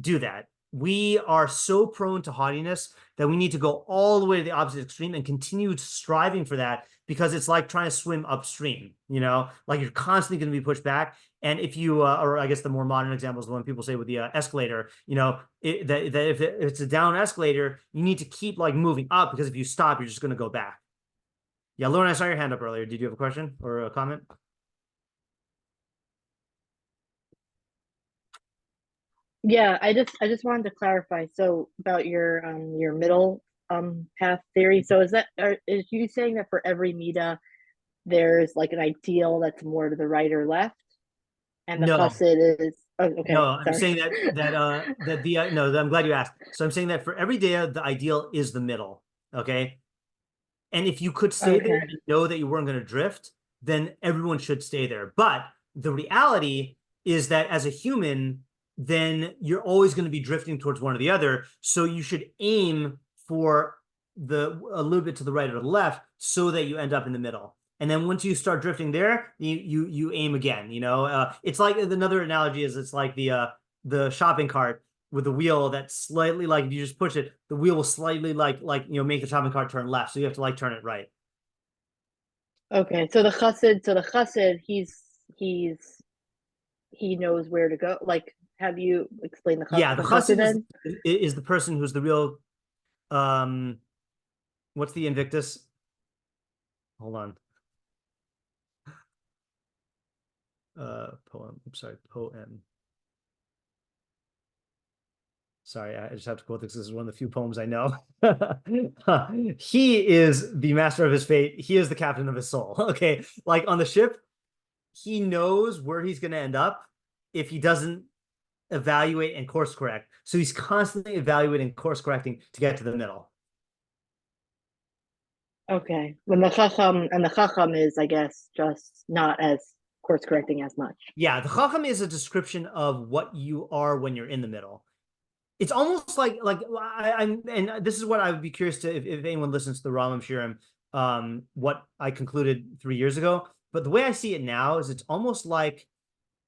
A: do that. We are so prone to haughtiness that we need to go all the way to the opposite extreme and continue striving for that, because it's like trying to swim upstream, like you're constantly going to be pushed back. And if you, or I guess the more modern example is the one people say with the escalator, you know, that if it's a down escalator, you need to keep like moving up, because if you stop, you're just going to go back. Yeah, Lauren, I saw your hand up earlier. Did you have a question or a comment?
C: Yeah, I just wanted to clarify. So about your middle path theory. So is you saying that for every mida there's like an ideal that's more to the right or left, and the
A: No,
C: chassid is okay.
A: no, I'm
C: Sorry.
A: saying that the no, I'm glad you asked. So I'm saying that for every day, the ideal is the middle. Okay. And if you could stay there
C: Okay.
A: and know that you weren't going to drift, then everyone should stay there. But the reality is that as a human, then you're always going to be drifting towards one or the other. So you should aim for a little bit to the right or the left so that you end up in the middle. And then once you start drifting there, you aim again. You know, it's like another analogy is it's like the shopping cart with the wheel that's slightly like if you just push it, the wheel will slightly like you know make the shopping cart turn left. So you have to like turn it right.
C: Okay. So the chassid, he knows where to go. Like, have you explained
A: Yeah, the
C: chassid
A: chassid
C: then?
A: is the person who's the real what's the Invictus? Hold on. Poem. I'm sorry, poem. Sorry, I just have to quote this. This is one of the few poems I know. He is the master of his fate. He is the captain of his soul. Okay. Like on the ship, he knows where he's going to end up if he doesn't evaluate and course correct. So he's constantly evaluating, course correcting to get to the middle.
C: Okay. When the chacham is, I guess, just not as course correcting as much.
A: Yeah, the chacham is a description of what you are when you're in the middle. It's almost like I'm, and this is what I would be curious to if anyone listens to the Rambam Shiurim, what I concluded 3 years ago. But the way I see it now is it's almost like,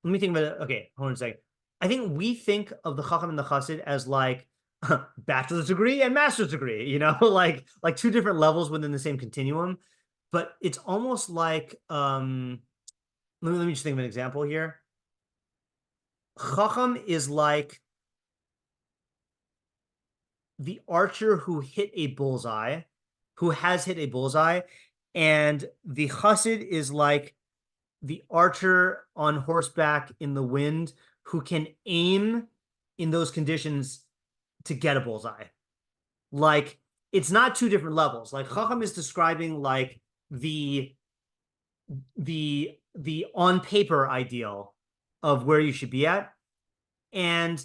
A: let me think about it. Okay, hold on a second. I think we think of the Chacham and the Chassid as like bachelor's degree and master's degree, you know, like two different levels within the same continuum. But it's almost like let me just think of an example here. Chacham is like the archer who hit a bullseye, who has hit a bullseye, and the Chassid is like the archer on horseback in the wind who can aim in those conditions to get a bullseye. Like it's not two different levels. Like Chacham is describing like the on paper ideal of where you should be at, and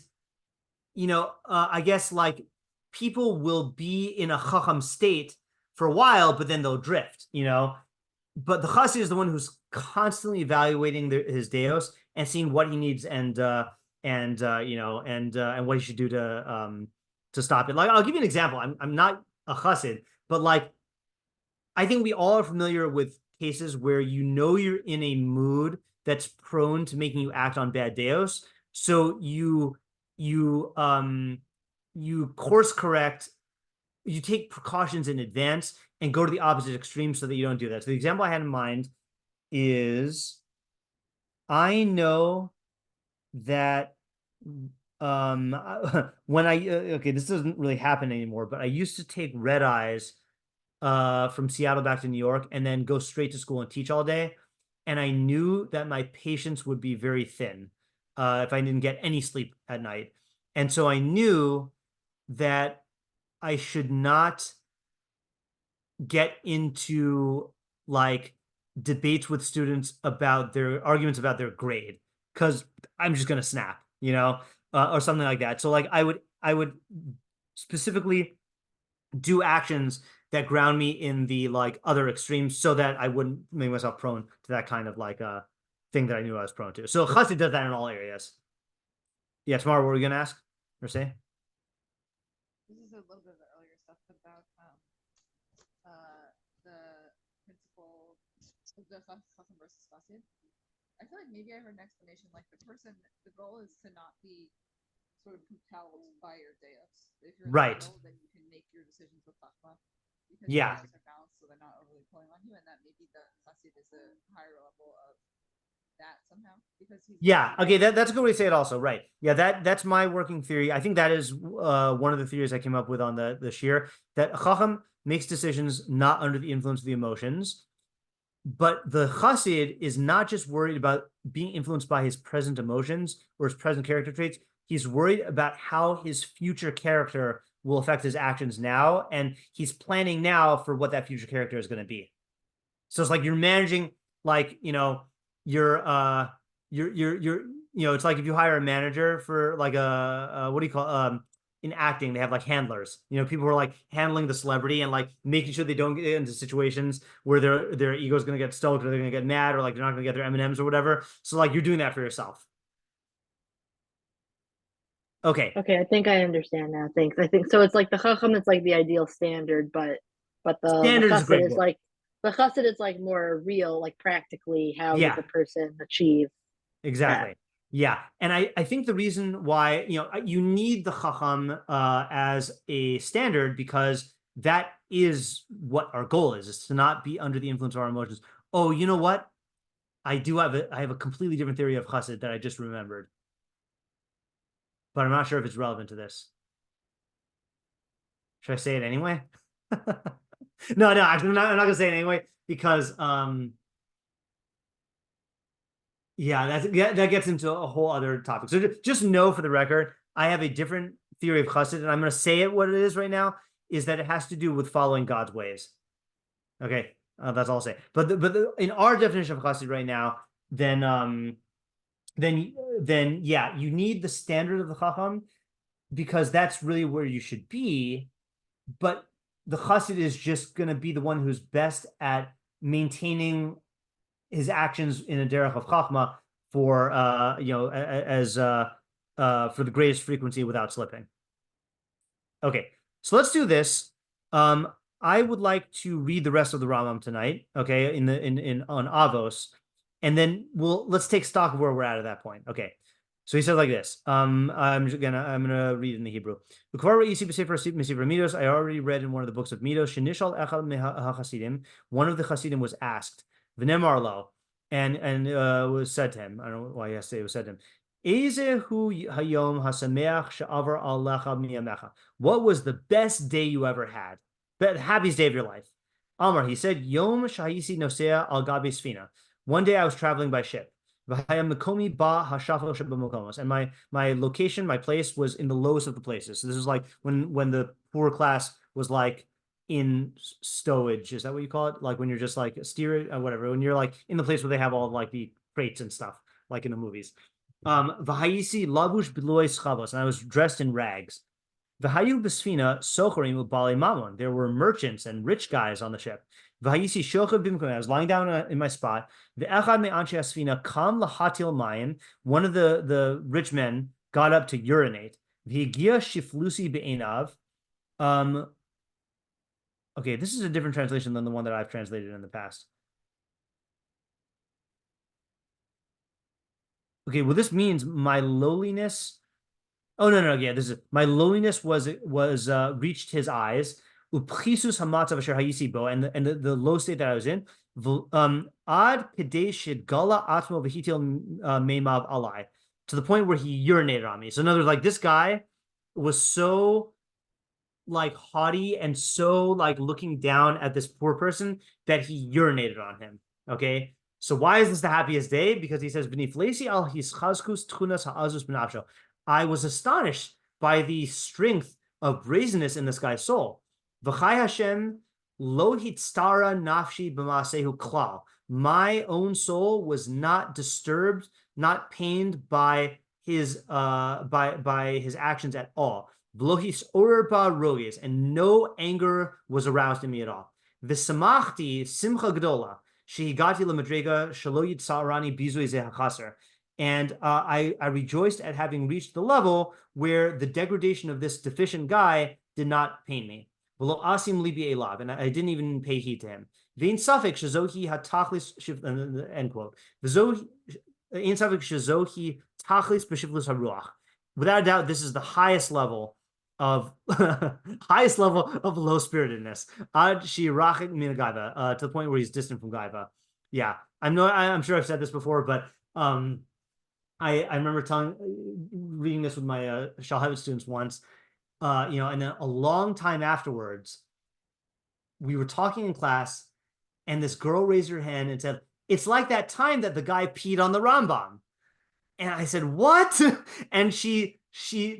A: you know, I guess like people will be in a Chacham state for a while, but then they'll drift. You know, but the chassid is the one who's constantly evaluating his Deos and seeing what he needs and you know and what he should do to stop it. Like I'll give you an example. I'm not a chassid, but like I think we all are familiar with cases where you know you're in a mood that's prone to making you act on bad Deos, so you course correct, you take precautions in advance and go to the opposite extreme so that you don't do that. So the example I had in mind is I know that when I okay, this doesn't really happen anymore, but I used to take red eyes from Seattle back to New York and then go straight to school and teach all day. And I knew that my patience would be very thin if I didn't get any sleep at night. And so I knew that I should not get into like debates with students about their arguments about their grade because I'm just gonna snap, you know, or something like that. So like I would specifically do actions that ground me in the like other extremes so that I wouldn't make myself prone to that kind of like thing that I knew I was prone to. So Chassid does that in all areas. Yeah, tomorrow what were we gonna ask or say?
B: This is a little bit of the earlier stuff about the principle of the chasam versus chassid. I feel like maybe I heard an explanation like the goal is to not be sort of compelled by your deos. If you're in
A: right,
B: the middle, then you can make your decisions with chachma because
A: yeah,
B: your deos are balanced, so they're not overly pulling on you, and that maybe the chassid is a higher level of that somehow because he's
A: Yeah, okay, that's a good way to say it also, right. Yeah, that's my working theory. I think that is one of the theories I came up with on the shiur, that a chacham makes decisions not under the influence of the emotions, but the chassid is not just worried about being influenced by his present emotions or his present character traits. He's worried about how his future character will affect his actions now, and he's planning now for what that future character is going to be. So it's like you're managing, like, it's like if you hire a manager for like what do you call in acting, they have like handlers, people who are like handling the celebrity and like making sure they don't get into situations where their ego is going to get stoked or they're going to get mad or like they're not going to get their M&Ms or whatever. So like you're doing that for yourself. Okay.
C: Okay, I think I understand now. Thanks. I think so. It's like the chacham is like the ideal standard, but the
A: Standard is a great
C: chassid is
A: word.
C: like the chassid is like more real, like practically how
A: Yeah.
C: does a person achieve
A: Exactly.
C: that?
A: Yeah. And I think the reason why, you need the chacham as a standard, because that is what our goal is to not be under the influence of our emotions. Oh, you know what? I have a completely different theory of chassid that I just remembered, but I'm not sure if it's relevant to this. Should I say it anyway? No, actually, I'm not gonna say it anyway because yeah, that gets into a whole other topic. So just know for the record, I have a different theory of chassid, and I'm going to say it what it is right now, is that it has to do with following God's ways. Okay, that's all I'll say. But in our definition of chassid right now, then yeah, you need the standard of the chacham because that's really where you should be. But the chassid is just going to be the one who's best at maintaining his actions in a derech of chachma for for the greatest frequency without slipping. Okay, so let's do this. I would like to read the rest of the Rambam tonight. Okay, on Avos, and then let's take stock of where we're at that point. Okay. So he said like this. I'm gonna read in the Hebrew. I already read in one of the books of Midos. One of the Hasidim was asked, V'nemar lo, and was said to him. I don't know why he has to say it was said to him. What was the best day you ever had? The happiest day of your life? Amar, he said, Yom shahisi nosea al gabi sfina. One day I was traveling by ship. And my location, my place was in the lowest of the places. So this is like when the poor class was like in stowage. Is that what you call it? Like when you're just like steerage or whatever, when you're like in the place where they have all like the crates and stuff, like in the movies. V'hayisi lavush b'lois chavos, and I was dressed in rags. V'hayu b'sfina sochorim u'bali mamon. There were merchants and rich guys on the ship. V'hayisi shochav b'mkom. I was lying down in my spot. V'echad me'anshei asfina kam lahatil mayim. One of the rich men got up to urinate. V'higia shiflusi be'enav. Okay, this is a different translation than the one that I've translated in the past. Okay, well, this means my lowliness. Oh no, yeah, this is my lowliness was reached his eyes. Uprisus hamatzav asher hayisi bo, and the low state that I was in. Ad kadei gala atmo v'hitil meimav alai, to the point where he urinated on me. So in other words, like this guy was so like haughty and so like looking down at this poor person that he urinated on him. Okay. So why is this the happiest day? Because he says, I was astonished by the strength of brazenness in this guy's soul. Hashem lo hitstara nafshi b'masehu klal. My own soul was not disturbed, not pained by his actions at all. V'lohis orba rogis, and no anger was aroused in me at all. V'samachti simcha gdola. And I rejoiced at having reached the level where the degradation of this deficient guy did not pain me. And I didn't even pay heed to him. End quote. Without a doubt, this is the highest level of low spiritedness, to the point where he's distant from gaiva. Yeah, I'm sure I've said this before, but I remember reading this with my Shalhevet students once, and then a long time afterwards, we were talking in class, and this girl raised her hand and said, "It's like that time that the guy peed on the Rambam." And I said, "What?" And she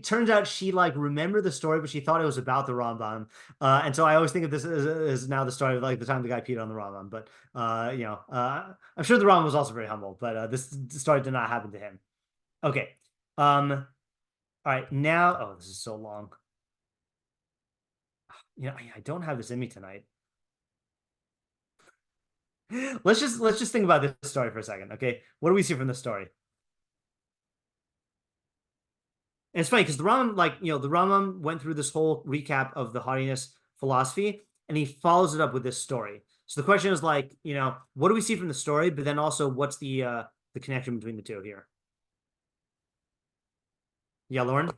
A: turns out she like remembered the story, but she thought it was about the Rambam. And so I always think of this as now the story of like the time the guy peed on the Rambam. But I'm sure the Rambam was also very humble, but this story did not happen to him. Okay. All right. Now, oh, this is so long. I don't have this in me tonight. Let's just think about this story for a second. Okay. What do we see from this story? And it's funny because the Rambam went through this whole recap of the haughtiness philosophy, and he follows it up with this story. So the question is like, what do we see from the story? But then also, what's the connection between the two here? Yeah, Lauren?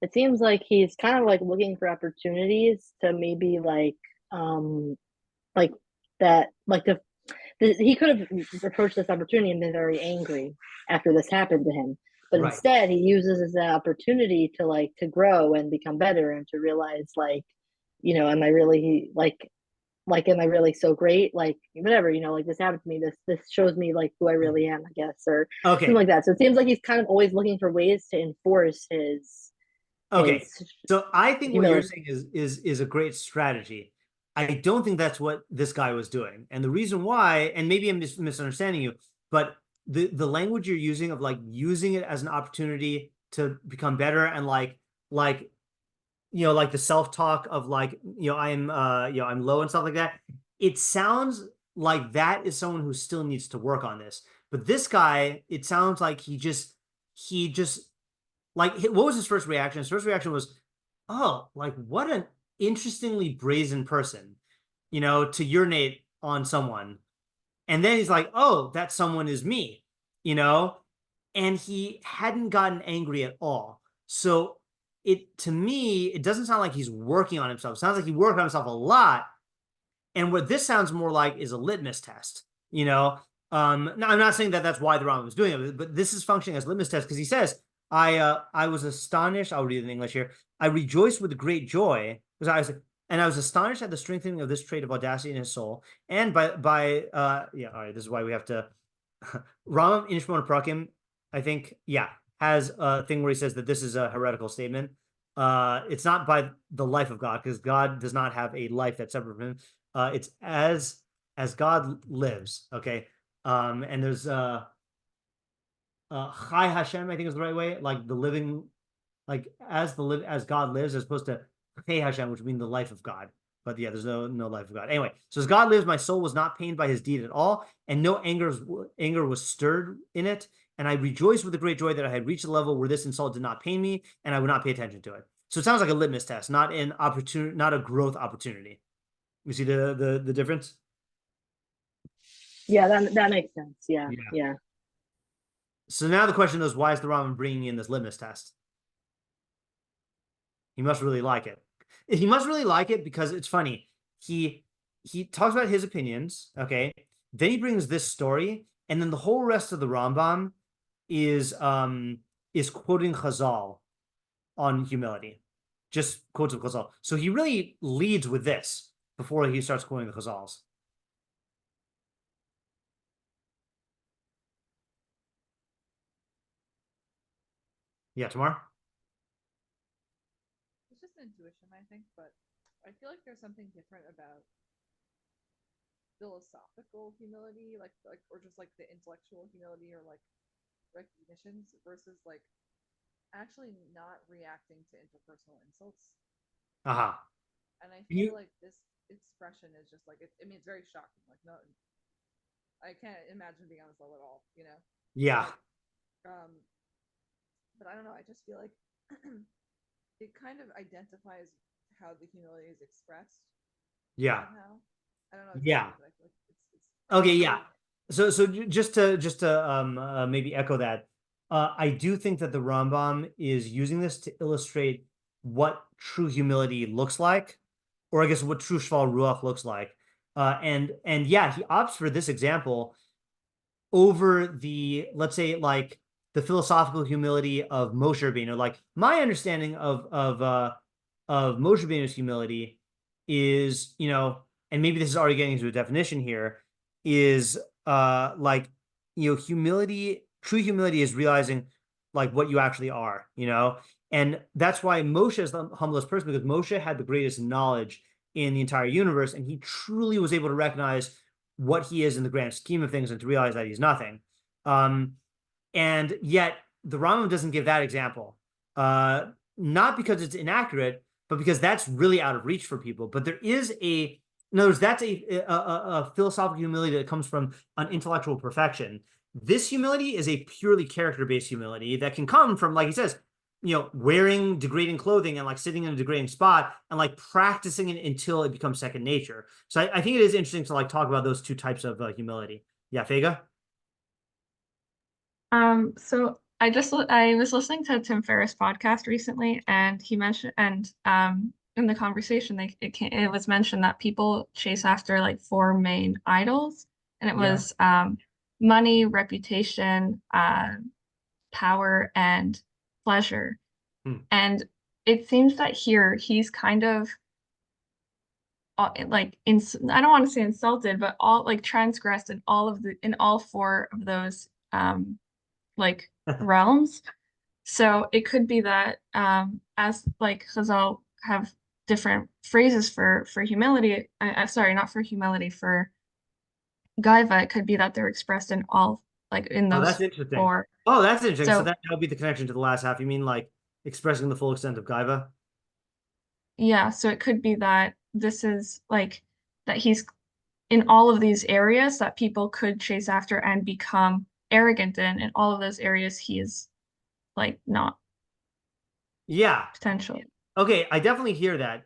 C: It seems like he's kind of like looking for opportunities to maybe he could have approached this opportunity and been very angry after this happened to him. But
A: Right.
C: Instead, he uses this opportunity to grow and become better and to realize am I really am I really so great? Whatever, this happened to me. This shows me who I really am, I guess, or
A: Okay.
C: something like that. So it seems like he's kind of always looking for ways to enforce his.
A: Okay. So I think what you're saying is a great strategy. I don't think that's what this guy was doing. And the reason why, and maybe I'm just misunderstanding you, but the language you're using of using it as an opportunity to become better and the self-talk of I'm low and stuff like that. It sounds like that is someone who still needs to work on this. But this guy, it sounds like he just what was his first reaction? His first reaction was, oh, what an interestingly brazen person, to urinate on someone. And then he's like, oh, that someone is me, and he hadn't gotten angry at all. So to me, it doesn't sound like he's working on himself. It sounds like he worked on himself a lot. And what this sounds more like is a litmus test, now I'm not saying that that's why the Rambam is doing it, but this is functioning as a litmus test because he says, I was astonished. I'll read it in English here. I rejoiced with great joy because I was astonished at the strengthening of this trait of audacity in his soul. And all right, this is why we have to Rambam in Perakim, I think, has a thing where he says that this is a heretical statement. It's not by the life of God, because God does not have a life that's separate from him. It's as God lives, okay? And there's Chai Hashem, I think is the right way, the living, as God lives, as opposed to Hey Hashem, which would mean the life of God. But yeah, there's no life of God. Anyway, so as God lives, my soul was not pained by his deed at all, and no anger was stirred in it. And I rejoiced with a great joy that I had reached a level where this insult did not pain me, and I would not pay attention to it. So it sounds like a litmus test, not a growth opportunity. You see the difference?
C: Yeah, that makes sense. Yeah.
A: So now the question is, why is the Rambam bringing in this litmus test? He must really like it. He must really like it because it's funny. He talks about his opinions, okay? Then he brings this story, and then the whole rest of the Rambam is quoting Chazal on humility, just quotes of Chazal. So he really leads with this before he starts quoting the Chazals. Yeah, Tamar?
B: It's just intuition, I think, but I feel like there's something different about philosophical humility, or just the intellectual humility or recognitions versus actually not reacting to interpersonal insults.
A: Uh-huh.
B: And I feel like this expression is just it's very shocking. No, I can't imagine being on this level at all,
A: Yeah.
B: But I don't know, I just feel like it kind of identifies how the humility is expressed.
A: Yeah.
B: Somehow. I don't know.
A: Yeah.
B: But I feel like it's
A: okay. Yeah. So just to maybe echo that, I do think that the Rambam is using this to illustrate what true humility looks like, or I guess what true shval ruach looks like. And yeah, he opts for this example over the, let's say, like the philosophical humility of Moshe Rabbeinu. Like my understanding of Moshe Rabbeinu's humility is, and maybe this is already getting into a definition here, is like, humility, true humility is realizing like what you actually are, and that's why Moshe is the humblest person, because Moshe had the greatest knowledge in the entire universe, and he truly was able to recognize what he is in the grand scheme of things and to realize that he's nothing. And yet the Rambam doesn't give that example, not because it's inaccurate, but because that's really out of reach for people. But there is in other words, that's a philosophical humility that comes from an intellectual perfection. This humility is a purely character-based humility that can come from, like he says, wearing degrading clothing and like sitting in a degrading spot and like practicing it until it becomes second nature. So I think it is interesting to like talk about those two types of humility. Yeah, Fega?
E: So I was listening to Tim Ferriss' podcast recently, and he mentioned, and in the conversation, it was mentioned that people chase after like four main idols, and it was money, reputation, power, and pleasure. And it seems that here he's kind of like I don't want to say insulted, but all like transgressed in all four of those like realms. So it could be that as like Chazal have different phrases for humility, sorry, not for humility, for gaiva, it could be that they're expressed in all like in
A: Oh,
E: those
A: that's interesting.
E: four.
A: Oh, that's interesting. So
E: So
A: that would be the connection to the last half. You mean like expressing the full extent of gaiva?
E: yeah, so it could be that this is like that he's in all of these areas that people could chase after and become arrogant in all of those areas he is like not
A: Yeah.
E: potential.
A: Okay, I definitely hear that.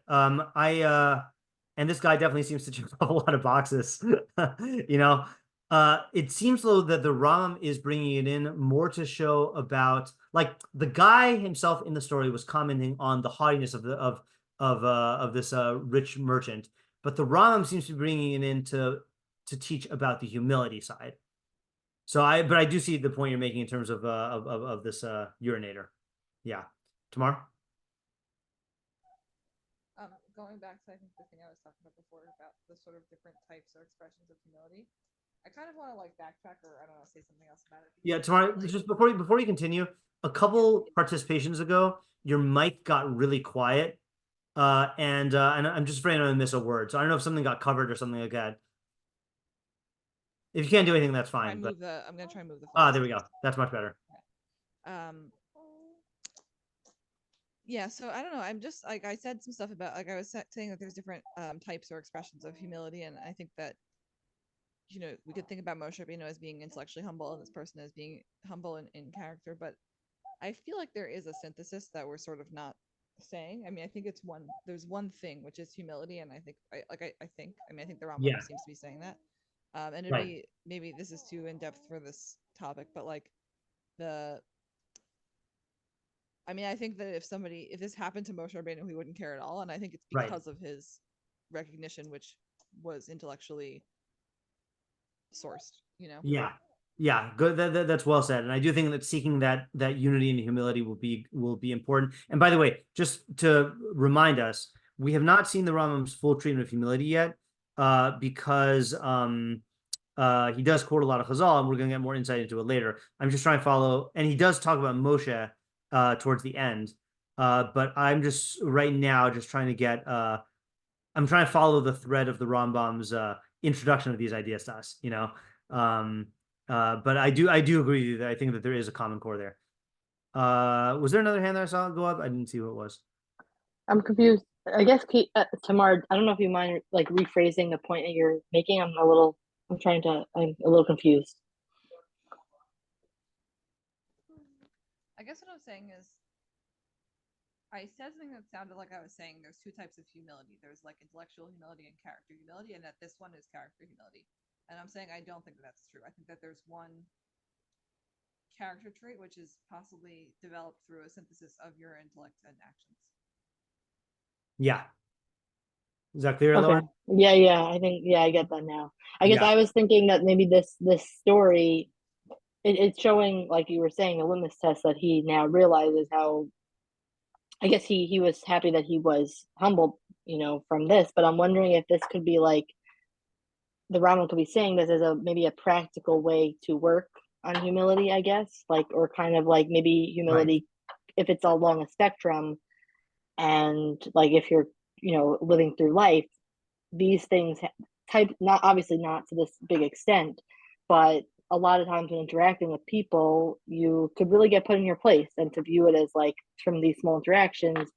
A: And this guy definitely seems to check off a lot of boxes. It seems though that the Ram is bringing it in more to show about, like, the guy himself in the story was commenting on the haughtiness of this rich merchant, but the Ram seems to be bringing it in to teach about the humility side. But I do see the point you're making in terms of this urinator. Yeah, Tamar?
B: Going back to I think the thing I was talking about before about the sort of different types or expressions of humility, I kind of want to like backtrack or I don't know, say something else about it.
A: Yeah, Tamar, just before you continue, a couple participations ago, your mic got really quiet, and I'm just afraid I'm gonna miss a word. So I don't know if something got covered or something like that. If you can't do anything, that's fine. But
B: I'm gonna try and move the.
A: there we go. That's much better.
B: Yeah, so I don't know. I'm just like I said some stuff about like I was saying that there's different types or expressions of humility, and I think that we could think about Moshe Rabbeinu as being intellectually humble and this person as being humble in character, but I feel like there is a synthesis that we're sort of not saying. I mean, I think there's one thing which is humility, and I think I think the Rambam seems to be saying that. And it'd be maybe this is too in depth for this topic, but like I think that if this happened to Moshe Rabbeinu, he wouldn't care at all, and I think it's because of his recognition, which was intellectually sourced.
A: Yeah, good. That's well said, and I do think that seeking that unity and humility will be important. And by the way, just to remind us, we have not seen the Rambam's full treatment of humility yet, because he does quote a lot of Chazal, and we're going to get more insight into it later. I'm just trying to follow, and he does talk about Moshe towards the end, but I'm just right now just trying to get I'm trying to follow the thread of the Rambam's introduction of these ideas to us, but I do agree with you that I think that there is a common core there. Was there another hand that I saw go up? I didn't see who it was.
C: I'm confused. I guess Tamar, I don't know if you mind like rephrasing the point that you're making. I'm a little confused.
B: I guess what I'm saying is I said something that sounded like I was saying there's two types of humility. There's like intellectual humility and character humility, and that this one is character humility. And I'm saying I don't think that's true. I think that there's one character trait which is possibly developed through a synthesis of your intellect and actions.
A: Yeah. Is that clear,
C: Okay.
A: Lauren?
C: Yeah. I think I get that now. I guess
A: Yeah.
C: I was thinking that maybe this story, it's showing, like you were saying, a litmus test that he now realizes how. I guess he was happy that he was humbled, from this. But I'm wondering if this could be like the Rambam could be saying this as maybe a practical way to work on humility, I guess, like, or kind of like maybe humility, if it's along a spectrum, and like if you're living through life, these things not obviously not to this big extent, but a lot of times when interacting with people, you could really get put in your place, and to view it as like from these small interactions,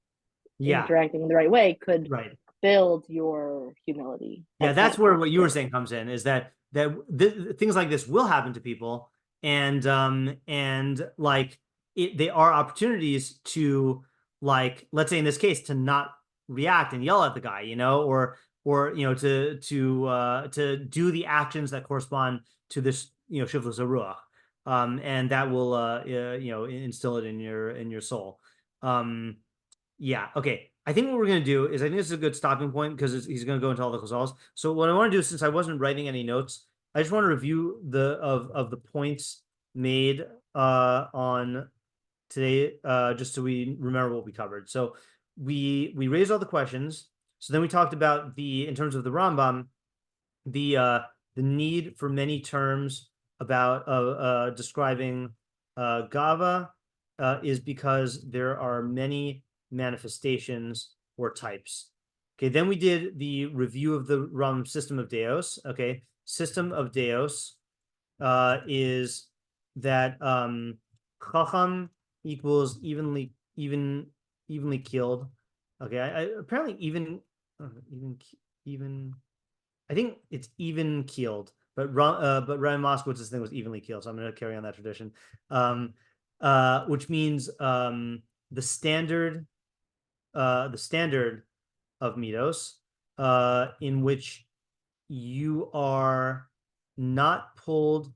A: Yeah.
C: interacting in the right way could
A: Right.
C: build your humility.
A: Yeah, that's where what you were saying comes in, is that things like this will happen to people, and like they are opportunities to, like, let's say in this case, to not react and yell at the guy, or to do the actions that correspond to this, shiftless ruach, and that will instill it in your soul. Yeah, okay. I think what we're going to do is, I think this is a good stopping point, because he's going to go into all the chazals. So what I want to do, since I wasn't writing any notes, I just want to review of the points made on today, just so we remember what we covered. So we raised all the questions. So then we talked about, in terms of the Rambam, the need for many terms about describing Gava is because there are many manifestations or types. Okay, then we did the review of the Rambam system of Deos. Okay, system of Deos is that Chacham equals evenly killed. Okay, apparently even I think it's even keeled, but Ryan Moskowitz's thing was evenly keeled, so I'm going to carry on that tradition. Which means the standard of midos, in which you are not pulled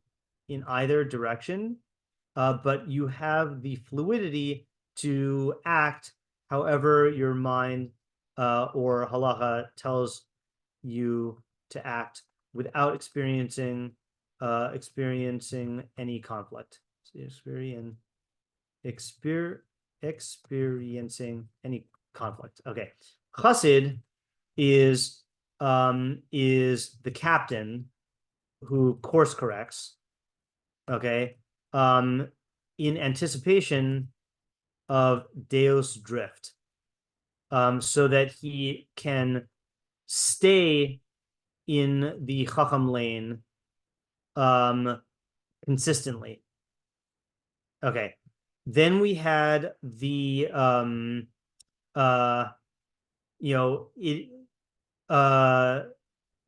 A: in either direction, but you have the fluidity to act however your mind or halacha tells you to act, without experiencing any conflict. So experiencing any conflict. Okay, Chassid is the captain who course corrects. Okay, in anticipation of Deus drift, so that he can stay in the Chacham lane consistently. Okay, then we had the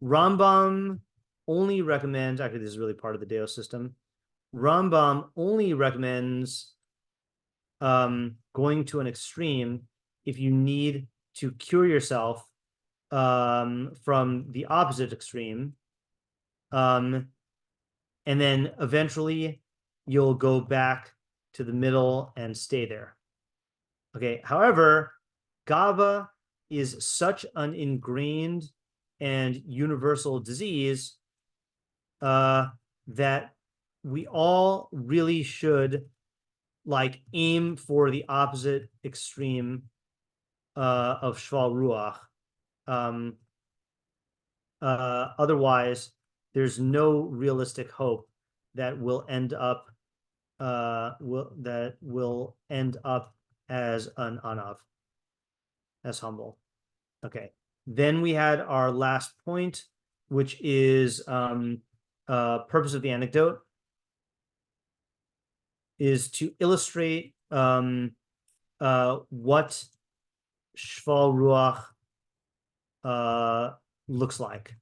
A: Rambam only recommends, actually this is really part of the Deos system, Rambam only recommends going to an extreme if you need to cure yourself from the opposite extreme, and then eventually you'll go back to the middle and stay there. Okay, however, Gava is such an ingrained and universal disease that we all really should aim for the opposite extreme of Shval Ruach. Otherwise, there's no realistic hope that will end up as an anav, as humble. Okay, then we had our last point, which is purpose of the anecdote is to illustrate what Shval Ruach looks like,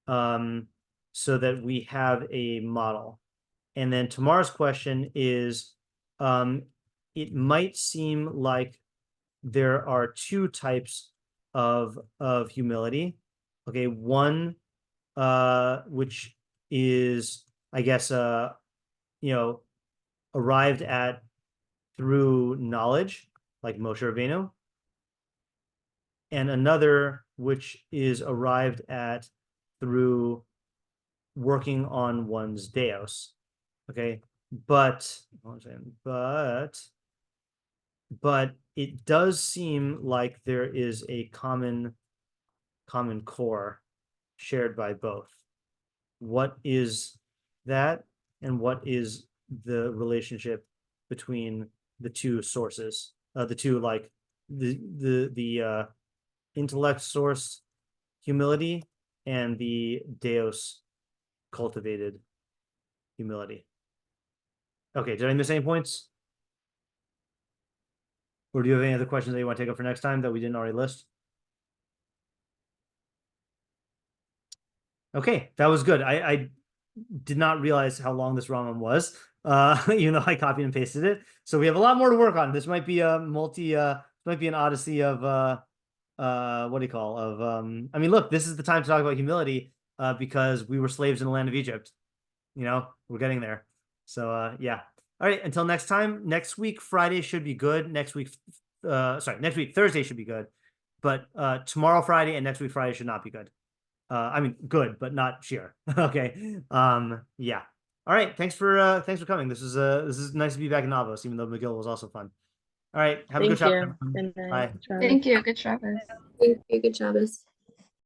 A: so that we have a model. And then tomorrow's question is, it might seem like there are two types of humility. Okay, one which is, I guess, arrived at through knowledge, like Moshe Rabbeinu, and another which is arrived at through working on one's Deos. Okay, but it does seem like there is a common core shared by both. What is that, and what is the relationship between the two sources? The two, like the intellect source humility and the Deos cultivated humility. Okay, did I miss any points? Or do you have any other questions that you want to take up for next time that we didn't already list? Okay, that was good. I did not realize how long this Rambam was, even though I copied and pasted it. So we have a lot more to work on. This might be a might be an odyssey of what do you call I mean, look, this is the time to talk about humility, because we were slaves in the land of Egypt. You know, we're getting there. So yeah. All right, until next time. Next week, Friday should be good. Next week, next week, Thursday should be good. But tomorrow, Friday, and next week, Friday should not be good. I mean, good, but not shiur. Okay. Yeah. All right. Thanks for coming. This is nice to be back in Avos, even though McGill was also fun. All right. Have a good
C: Thank
A: Shabbos,
C: you.
A: everyone.
C: Good night.
A: Bye.
C: Shabbos.
E: Thank you. Good Shabbos.
D: Thank you. Good Shabbos.